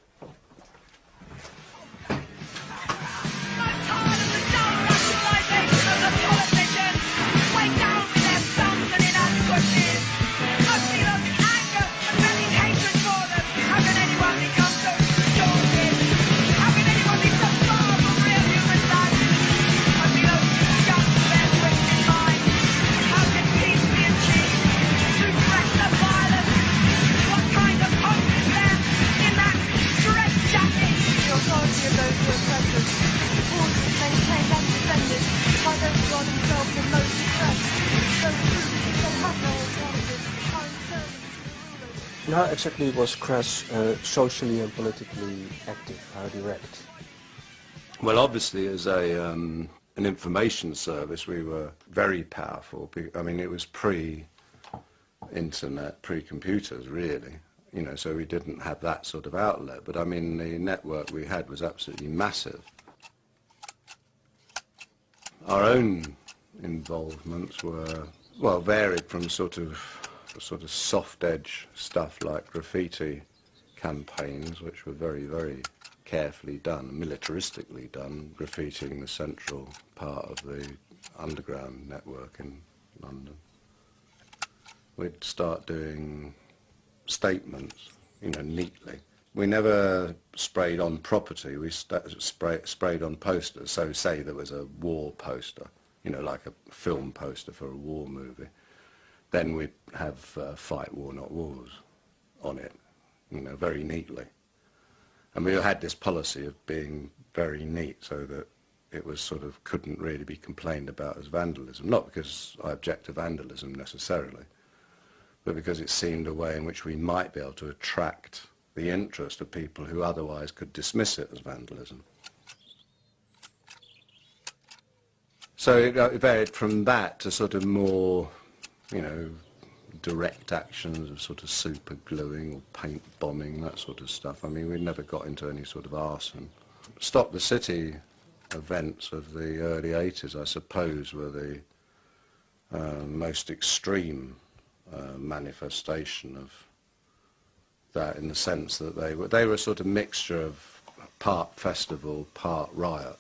And how exactly was Crass socially and politically active? How direct? Well, obviously, as an information service, we were very powerful. I mean, it was pre-internet, pre-computers, really. You know, so we didn't have that sort of outlet. But I mean, the network we had was absolutely massive. Our own involvements were, well, varied from sort of soft edge stuff like graffiti campaigns, which were very, very carefully done, militaristically done, graffitiing the central part of the underground network in London. We'd start doing statements, you know, neatly. We never sprayed on property, we sprayed on posters. So say there was a war poster, you know, like a film poster for a war movie. Then we'd have Fight War Not Wars on it, you know, very neatly. And we had this policy of being very neat so that it was sort of couldn't really be complained about as vandalism. Not because I object to vandalism necessarily, but because it seemed a way in which we might be able to attract the interest of people who otherwise could dismiss it as vandalism. So it varied from that to sort of more, you know, direct actions of sort of super gluing or paint bombing, that sort of stuff. I mean, we never got into any sort of arson. Stop the City events of the early 80s, I suppose, were the most extreme manifestation of that, in the sense that they were a sort of mixture of part festival, part riot.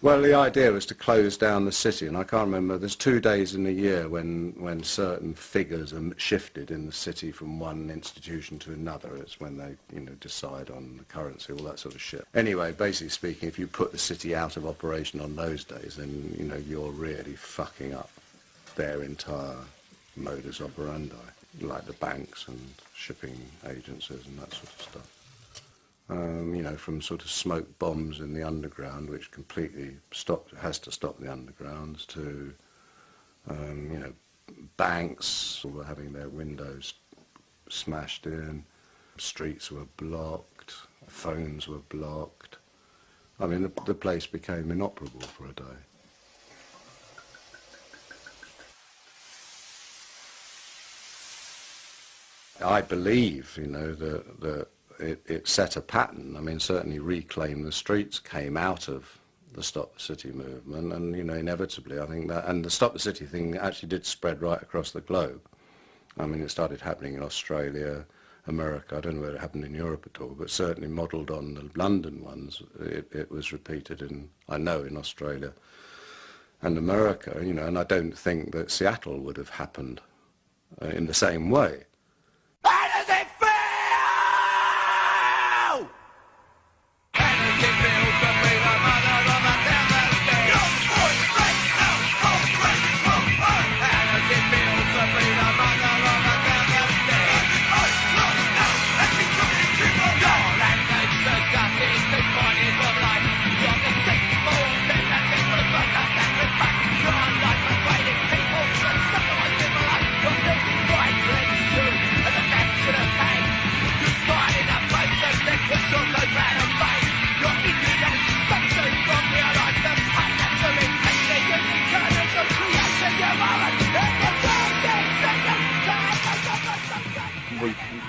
Well, the idea was to close down the city, and I can't remember, there's 2 days in a year when certain figures are shifted in the city from one institution to another. It's when they, you know, decide on the currency, all that sort of shit. Anyway, basically speaking, if you put the city out of operation on those days, then, you know, you're really fucking up their entire modus operandi, like the banks and shipping agencies and that sort of stuff. You know, from sort of smoke bombs in the underground, which completely has to stop the undergrounds, to, you know, banks were having their windows smashed in, streets were blocked, phones were blocked. I mean, the place became inoperable for a day. I believe, you know, that it set a pattern. I mean, certainly Reclaim the Streets came out of the Stop the City movement, and, you know, inevitably I think that, and the Stop the City thing actually did spread right across the globe. I mean, it started happening in Australia, America, I don't know whether it happened in Europe at all, but certainly modelled on the London ones, it was repeated in, I know, in Australia and America, you know, and I don't think that Seattle would have happened in the same way.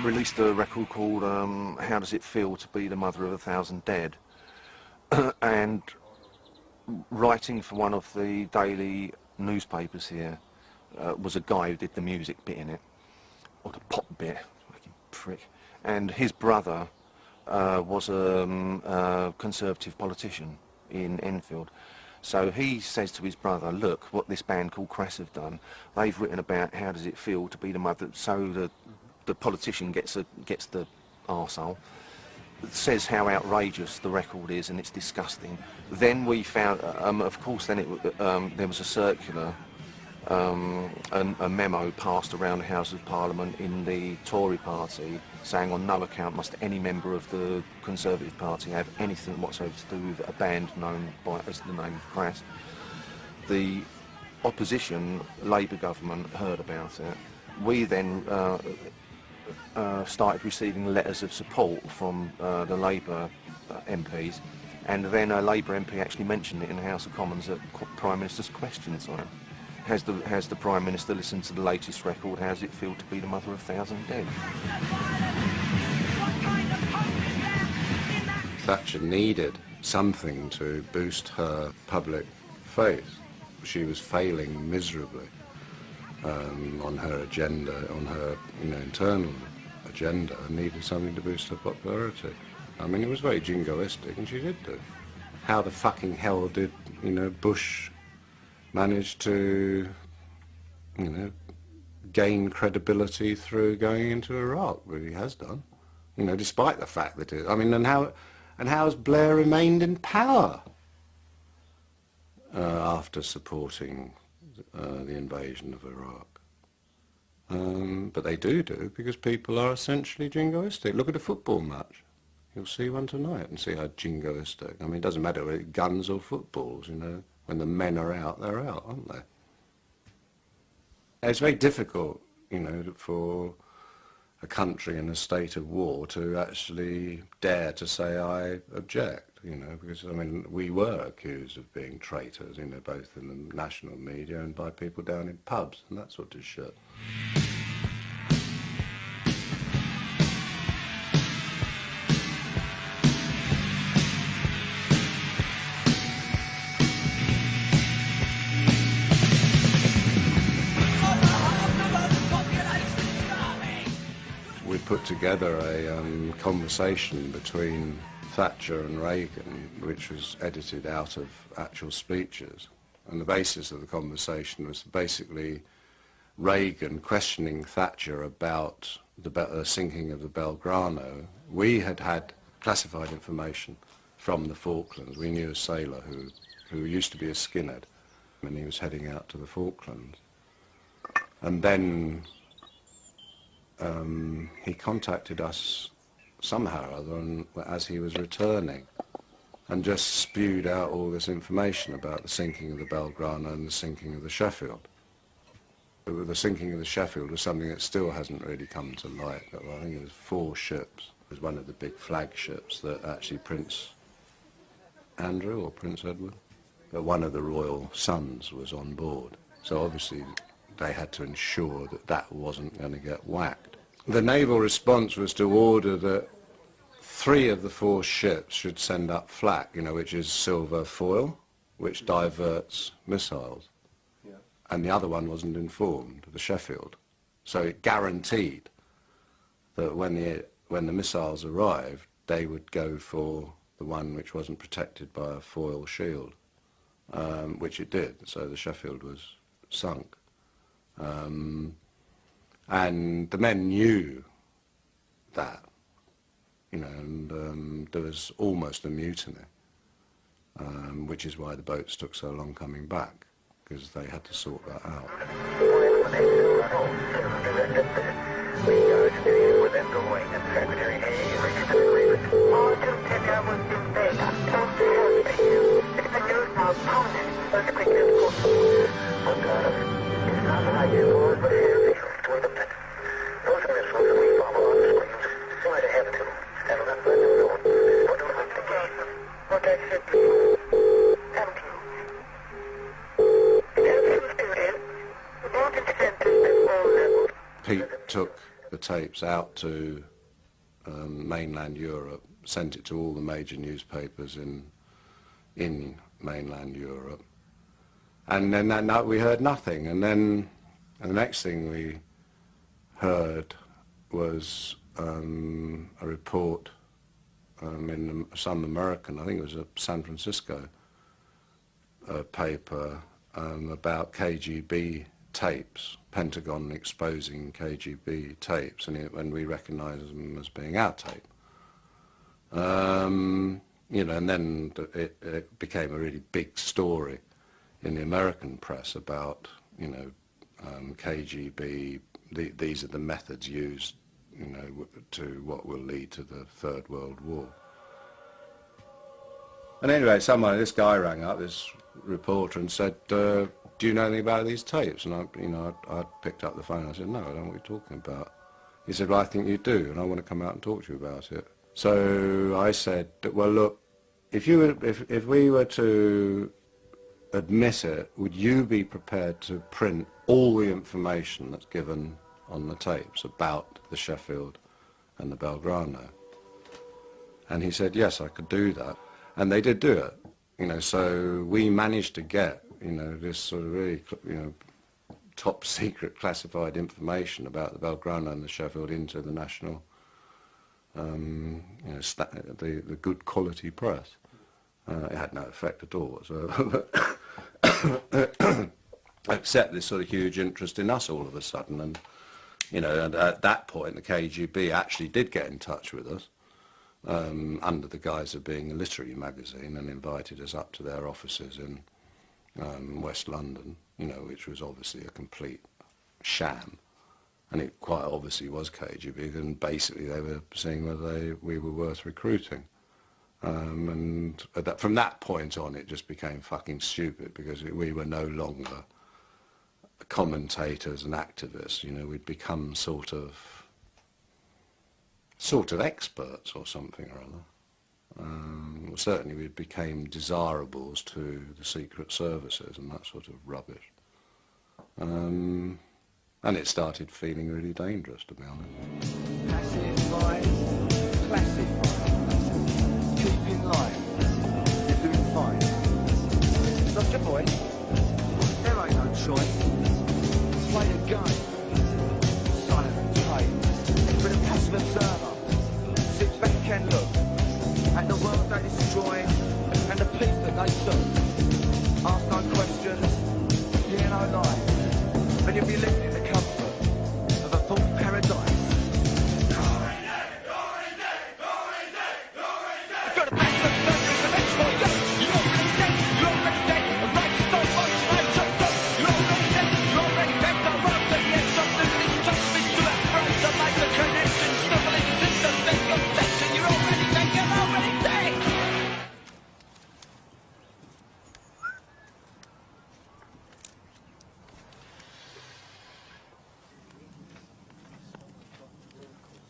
released a record called How Does It Feel to Be the Mother of 1,000 Dead? And writing for one of the daily newspapers here was a guy who did the music bit in it, or the pop bit, fucking prick. And his brother was a Conservative politician in Enfield. So he says to his brother, look, what this band called Crass have done, they've written about how does it feel to be the mother, so the politician gets the arsehole, says how outrageous the record is and it's disgusting. Then we found, of course, then there was a circular, a memo passed around the House of Parliament in the Tory party saying on no account must any member of the Conservative Party have anything whatsoever to do with a band known as the name of Crass. The opposition Labour government heard about it. We then started receiving letters of support from the Labour MPs, and then a Labour MP actually mentioned it in the House of Commons at Prime Minister's question time. Has the Prime Minister listened to the latest record? How does it feel to be the mother of 1,000 dead? Thatcher needed something to boost her public face. She was failing miserably on her agenda, on her internal agenda, and needed something to boost her popularity. I mean, it was very jingoistic, and she did do. How the fucking hell did Bush manage to gain credibility through going into Iraq? Well, he has done, despite the fact that it. I mean, and how has Blair remained in power after supporting the invasion of Iraq? But they do because people are essentially jingoistic. Look at a football match. You'll see one tonight and see how jingoistic. I mean, it doesn't matter whether it's guns or footballs, When the men are out, they're out, aren't they? It's very difficult, for a country in a state of war to actually dare to say, I object, because, I mean, we were accused of being traitors, both in the national media and by people down in pubs and that sort of shit. Put together a conversation between Thatcher and Reagan, which was edited out of actual speeches. And the basis of the conversation was basically Reagan questioning Thatcher about the sinking of the Belgrano. We had classified information from the Falklands. We knew a sailor who used to be a skinhead, and he was heading out to the Falklands. And then he contacted us somehow or other as he was returning and just spewed out all this information about the sinking of the Belgrano and the sinking of the Sheffield. The sinking of the Sheffield was something that still hasn't really come to light. I think it was 4 ships. It was one of the big flagships that actually Prince Andrew or Prince Edward, but one of the royal sons was on board. So obviously they had to ensure that that wasn't going to get whacked. The naval response was to order that 3 of the 4 ships should send up flak, which is silver foil, which diverts missiles. Yeah. And the other one wasn't informed, the Sheffield. So it guaranteed that when the missiles arrived, they would go for the one which wasn't protected by a foil shield, which it did. So the Sheffield was sunk. And the men knew that, and there was almost a mutiny, which is why the boats took so long coming back, because they had to sort that out. We are experiencing with going and Secretary all to Tenor was in beta. It's the news now pounded. Let's quickly go. Oh God, it's not like it was, but it's those are missiles that we bomb on the screens. Fly to heaven to them. And let them know. What do we have to gain? What I said to you. Thank you. Pete took the tapes out to mainland Europe, sent it to all the major newspapers in mainland Europe, and then that night we heard nothing, and then the next thing we heard was a report in some American, I think it was a San Francisco paper, about KGB tapes, Pentagon exposing KGB tapes, and we recognised them as being our tape. You know, and then it became a really big story in the American press about, you know, KGB, these are the methods used, you know, to what will lead to the Third World War. And anyway, this guy rang up, this reporter, and said, do you know anything about these tapes? And I picked up the phone and I said, no, I don't know what you're talking about. He said, well, I think you do, and I want to come out and talk to you about it. So I said, well, look, if we were to admit it, would you be prepared to print all the information that's given on the tapes about the Sheffield and the Belgrano? And he said, yes, I could do that. And they did do it, you know, so we managed to get, you know, this sort of really, you know, top secret classified information about the Belgrano and the Sheffield into the national, you know, the good quality press. It had no effect at all. So except this sort of huge interest in us all of a sudden, and you know, and at that point the KGB actually did get in touch with us under the guise of being a literary magazine, and invited us up to their offices in West London, you know, which was obviously a complete sham, and it quite obviously was KGB, and basically they were seeing whether we were worth recruiting. And from that point on it just became fucking stupid, because we were no longer commentators and activists, you know, we'd become sort of experts or something or other. Certainly we became desirables to the secret services and that sort of rubbish. And it started feeling really dangerous, to be honest. Classify, keep in line, you're doing fine. Lost your voice? There ain't no choice. Play the game, silent and tight, with a passive observer. Sit back and look at the world they destroy and the peace that they serve. Ask no questions, hear no lies, and you'll be living in the comfort of a false paradise.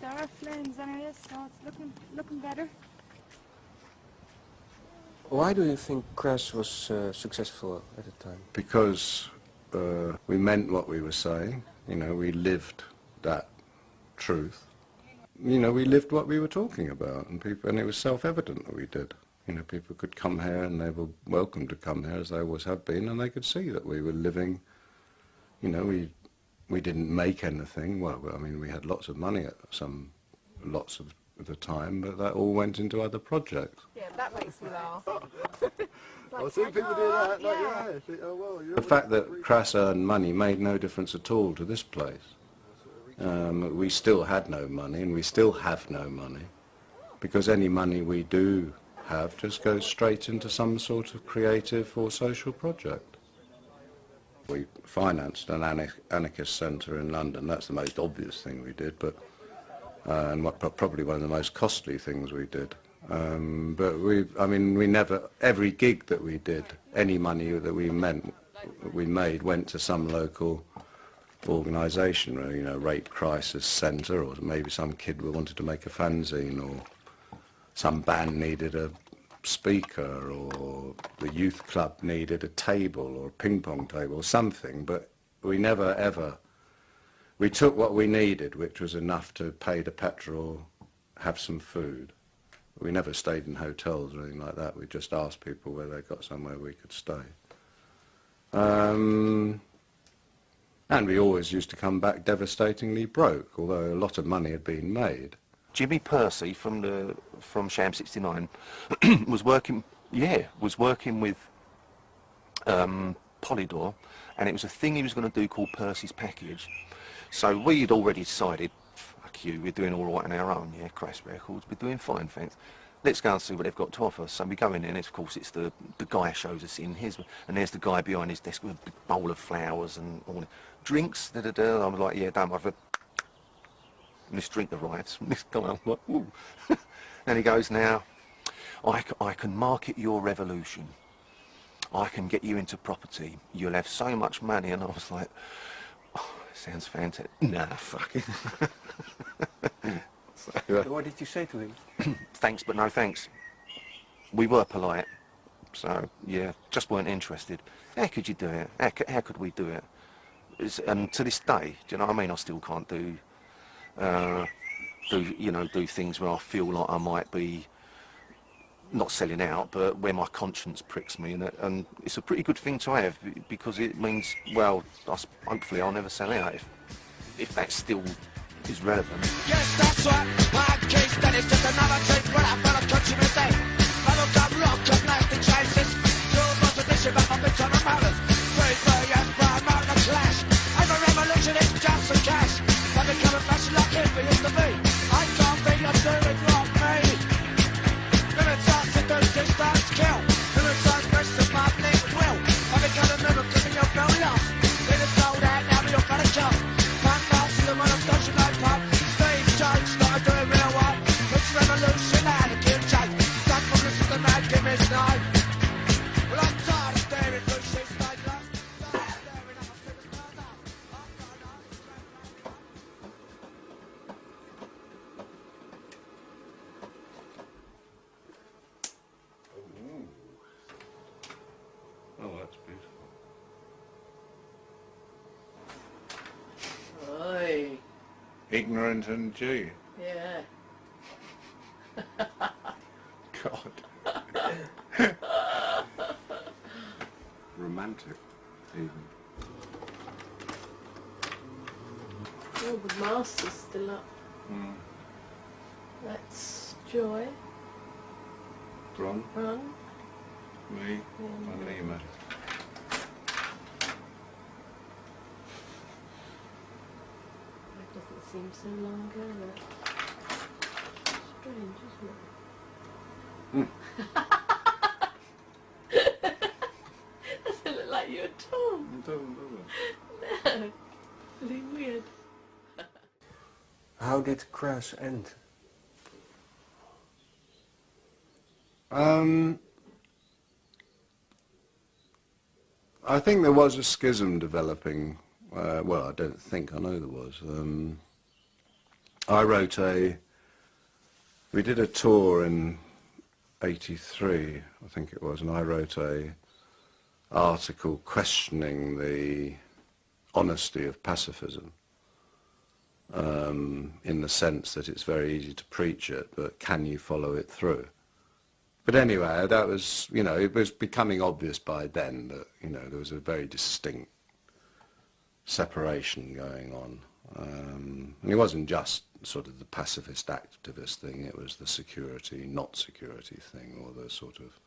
There are flames under this, so it's looking better. Why do you think Crass was successful at the time? Because we meant what we were saying, you know, we lived that truth. You know, we lived what we were talking about, and it was self-evident that we did. You know, people could come here and they were welcome to come here, as they always have been, and they could see that we were living, you know, we didn't make anything. Well, I mean, we had lots of money at lots of the time, but that all went into other projects. Yeah, that makes me laugh. I've seen people do that, like, yeah. Oh, well, The fact that Crass earned money made no difference at all to this place. We still had no money, and we still have no money, because any money we do have just goes straight into some sort of creative or social project. We financed an anarchist centre in London. That's the most obvious thing we did, but and probably one of the most costly things we did. But we never, every gig that we did, any money that we made went to some local organisation, you know, Rape Crisis Centre, or maybe some kid wanted to make a fanzine, or some band needed a speaker, or the youth club needed a table or a ping pong table or something, but we never ever we took what we needed, which was enough to pay the petrol, have some food. We never stayed in hotels or anything like that. We just asked people whether they got somewhere we could stay. And we always used to come back devastatingly broke, although a lot of money had been made. Jimmy Percy from Sham 69 was working with Polydor, and it was a thing he was going to do called Percy's Package. So we'd already decided, fuck you, we're doing all right on our own, yeah, Crass Records, we're doing fine, thanks. Let's go and see what they've got to offer. So we go in there, and of course it's the guy shows us in, and there's the guy behind his desk with a big bowl of flowers and all the drinks, I was like, yeah, don't worry. And this drink arrives, and this guy, I'm like, ooh. And he goes, now, I can market your revolution. I can get you into property. You'll have so much money. And I was like, oh, sounds fantastic. Nah, fuck it. So, what did you say to him? thanks, but no thanks. We were polite. So, yeah, just weren't interested. How could you do it? How could we do it? And to this day, do you know what I mean? I still can't do things where I feel like I might be not selling out, but where my conscience pricks me, and it's a pretty good thing to have, because it means, well, hopefully I'll never sell out if that still is relevant. Yes, that's right. Hard case, that is just another tape when I fell a country mistake. I look up rock and plastic chances. Your motivation, but I'm into the manners. Free for yes, but I'm out of the clash. I'm a revolutionist, just some cash. I become a fashion like hippie used to be. I can't be a doing wrong, me. Limits are seducing, starts kill. Limits are express the public will. I become a mimic, giving your no loss. Been sold out, now we all got a job. Punk bosses and when I'm social no pub. Steve jokes, not doing real one. It's revolution, and a kid joke. Stuck from the system, and give me no. Well, I'm tired of staring through shit, stay lost. Oh, that's beautiful. Oi. Ignorant and G. Yeah. God. Romantic, even. Oh, the master's still up. Mm. That's Joy. Ron, Ron. me, and Lima. That doesn't seem so long ago. Strange, isn't it? Doesn't look like you at all. It doesn't, does No. Really weird. How did Crass end? I think there was a schism developing. Well, I don't think, I know there was. We did a tour in '83, I think it was, and I wrote a article questioning the honesty of pacifism, in the sense that it's very easy to preach it, but can you follow it through? But anyway, that was, it was becoming obvious by then that, there was a very distinct separation going on. And it wasn't just sort of the pacifist activist thing, it was the security, not security thing, or the sort of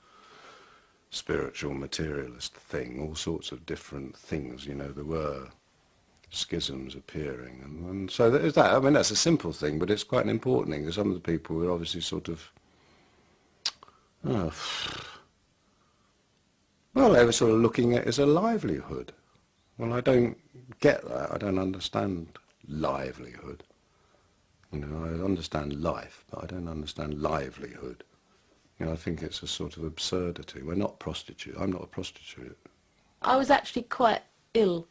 spiritual materialist thing, all sorts of different things, there were schisms appearing. And so there's that. I mean, that's a simple thing, but it's quite an important thing, because some of the people were obviously sort of, well, they were sort of looking at it as a livelihood. Well, I don't get that. I don't understand livelihood. I understand life, but I don't understand livelihood. I think it's a sort of absurdity. We're not prostitutes. I'm not a prostitute. I was actually quite ill,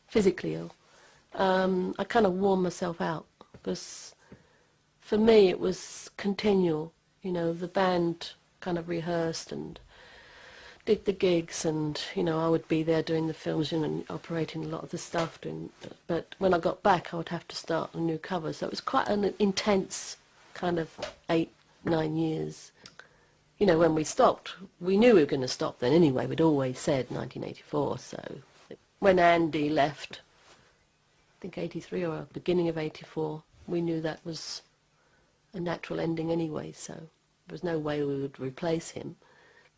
physically ill. I kind of wore myself out, because for me it was continual. The band kind of rehearsed and did the gigs, and you know, I would be there doing the films and operating a lot of the stuff. But when I got back, I would have to start a new cover. So it was quite an intense kind of 8-9 years. You know, when we stopped, we knew we were going to stop then anyway. We'd always said 1984. So when Andy left, I think 83 or beginning of 84, we knew that was a natural ending anyway. So there was no way we would replace him.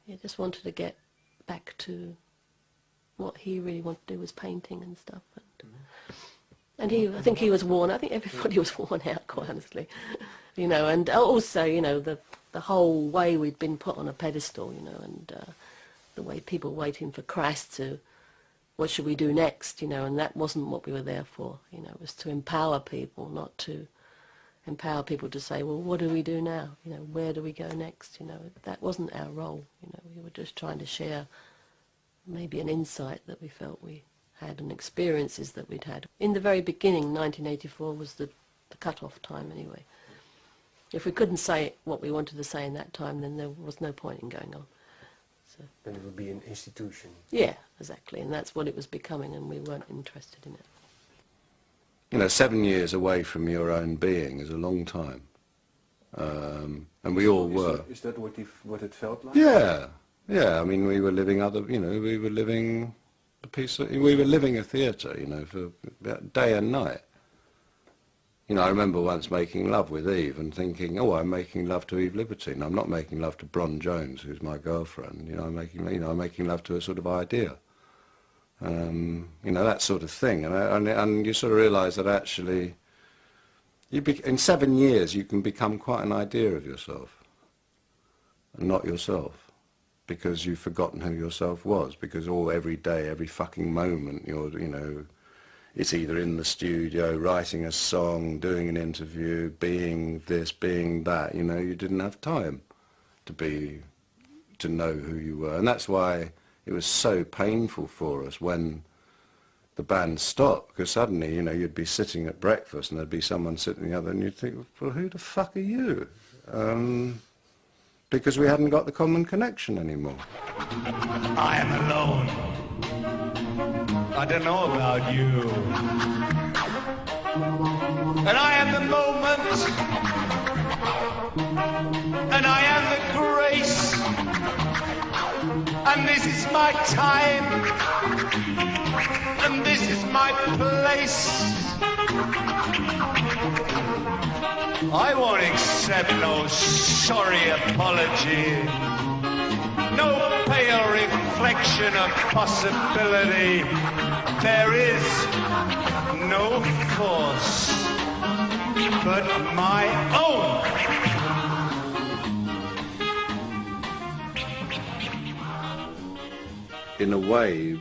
He just wanted to get back to what he really wanted to do, was painting and stuff. And I think he was worn. I think everybody was worn out, quite honestly. You know, and also, you know, the whole way we'd been put on a pedestal, you know, and the way people were waiting for Crass to, what should we do next, you know, and that wasn't what we were there for. You know, it was to empower people, not to empower people to say, well, what do we do now? You know, where do we go next? You know, that wasn't our role. You know, we were just trying to share maybe an insight that we felt we had and experiences that we'd had. In the very beginning, 1984 was the cut-off time anyway. If we couldn't say what we wanted to say in that time, then there was no point in going on. So, then it would be an institution. Yeah, exactly, and that's what it was becoming, and we weren't interested in it. You know, 7 years away from your own being is a long time, and we all were. Is that what it felt like? Yeah, yeah. I mean, we were living we were living we were living a theatre, you know, for day and night. You know, I remember once making love with Eve and thinking, oh, I'm making love to Eve Libertine. I'm not making love to Bron Jones, who's my girlfriend. You know, I'm making love to a sort of idea. You know, that sort of thing, and you sort of realise that actually, in 7 years you can become quite an idea of yourself, and not yourself, because you've forgotten who yourself was. Because every day, every fucking moment, you know, it's either in the studio, writing a song, doing an interview, being this, being that. You know, you didn't have time to know who you were, and that's why it was so painful for us when the band stopped, because suddenly, you know, you'd be sitting at breakfast and there'd be someone sitting the other, and you'd think, well, who the fuck are you? Because we hadn't got the common connection anymore. I am alone. I don't know about you. And I am the moment. And I am the grace. And this is my time, and this is my place. I won't accept no sorry apology, no pale reflection of possibility. There is no force but my own. In a way,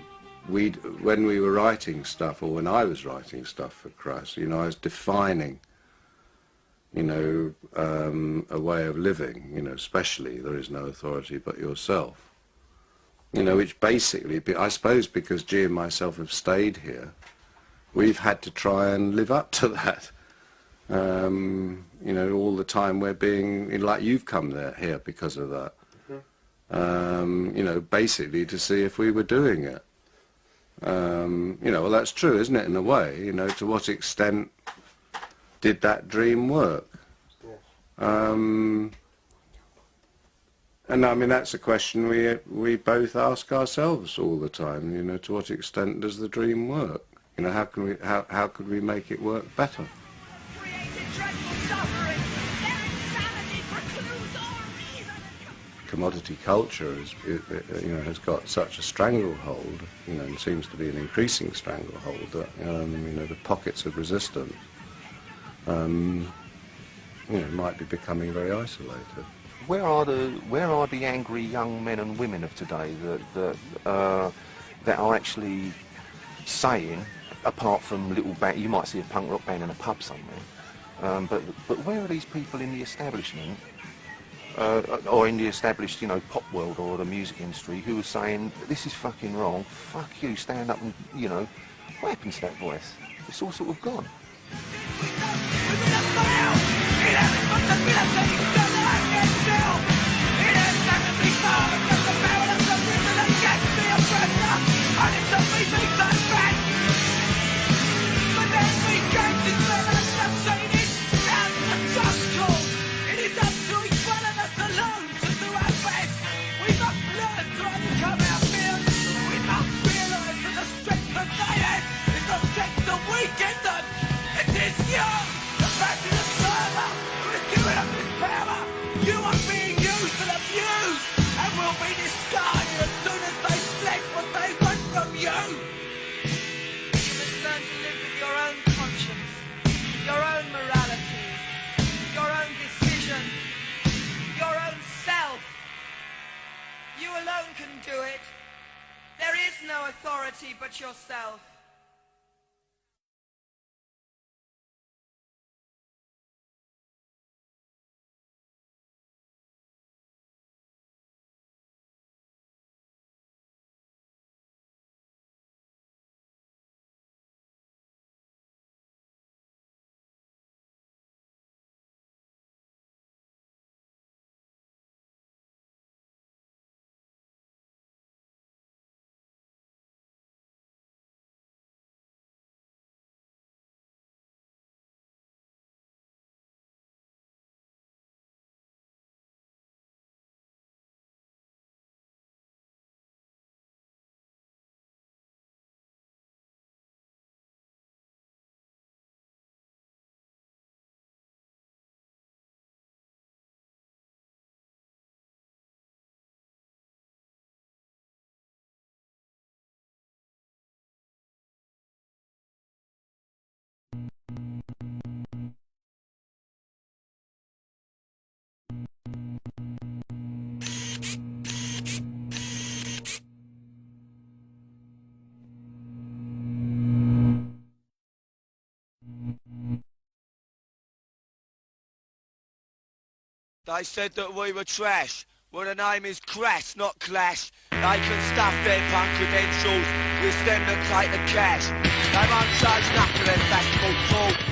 when we were writing stuff, or when I was writing stuff for Crass, you know, I was defining, you know, a way of living, you know, especially there is no authority but yourself. You know, which basically, I suppose because Gee and myself have stayed here, we've had to try and live up to that. You know, all the time we're being, like you've come here because of that. You know, basically to see if we were doing it. You know, well, that's true, isn't it, in a way? You know, to what extent did that dream work? And I mean, that's a question we both ask ourselves all the time. You know, to what extent does the dream work? You know, how could we make it work better? Commodity culture has got such a stranglehold, you know, and seems to be an increasing stranglehold that you know, the pockets of resistance, you know, might be becoming very isolated. Where are the angry young men and women of today that are actually saying, apart from little band, you might see a punk rock band in a pub somewhere, but where are these people in the establishment? Or in the established, you know, pop world or the music industry, who was saying, this is fucking wrong, fuck you, stand up and, you know, what happened to that voice? It's all sort of gone. do it. There is no authority but yourself. They said that we were trash. Well, the name is Crass, not Clash. They can stuff their punk credentials. It's them that take the cash. They won't charge nothing at festival talk.